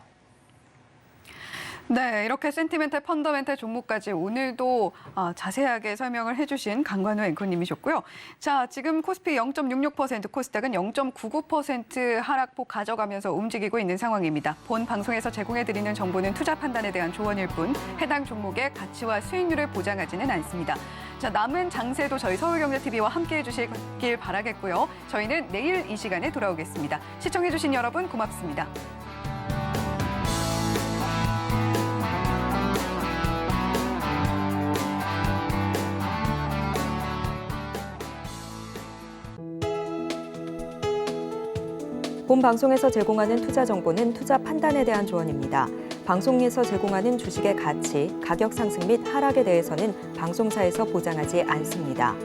네, 이렇게 센티멘탈, 펀더멘탈 종목까지 오늘도 자세하게 설명을 해주신 강관우 앵커님이셨고요. 자, 지금 코스피 0.66%, 코스닥은 0.99% 하락폭 가져가면서 움직이고 있는 상황입니다. 본 방송에서 제공해드리는 정보는 투자 판단에 대한 조언일 뿐 해당 종목의 가치와 수익률을 보장하지는 않습니다. 자, 남은 장세도 저희 서울경제TV와 함께해 주시길 바라겠고요. 저희는 내일 이 시간에 돌아오겠습니다. 시청해주신 여러분 고맙습니다. 본 방송에서 제공하는 투자 정보는 투자 판단에 대한 조언입니다. 방송에서 제공하는 주식의 가치, 가격 상승 및 하락에 대해서는 방송사에서 보장하지 않습니다.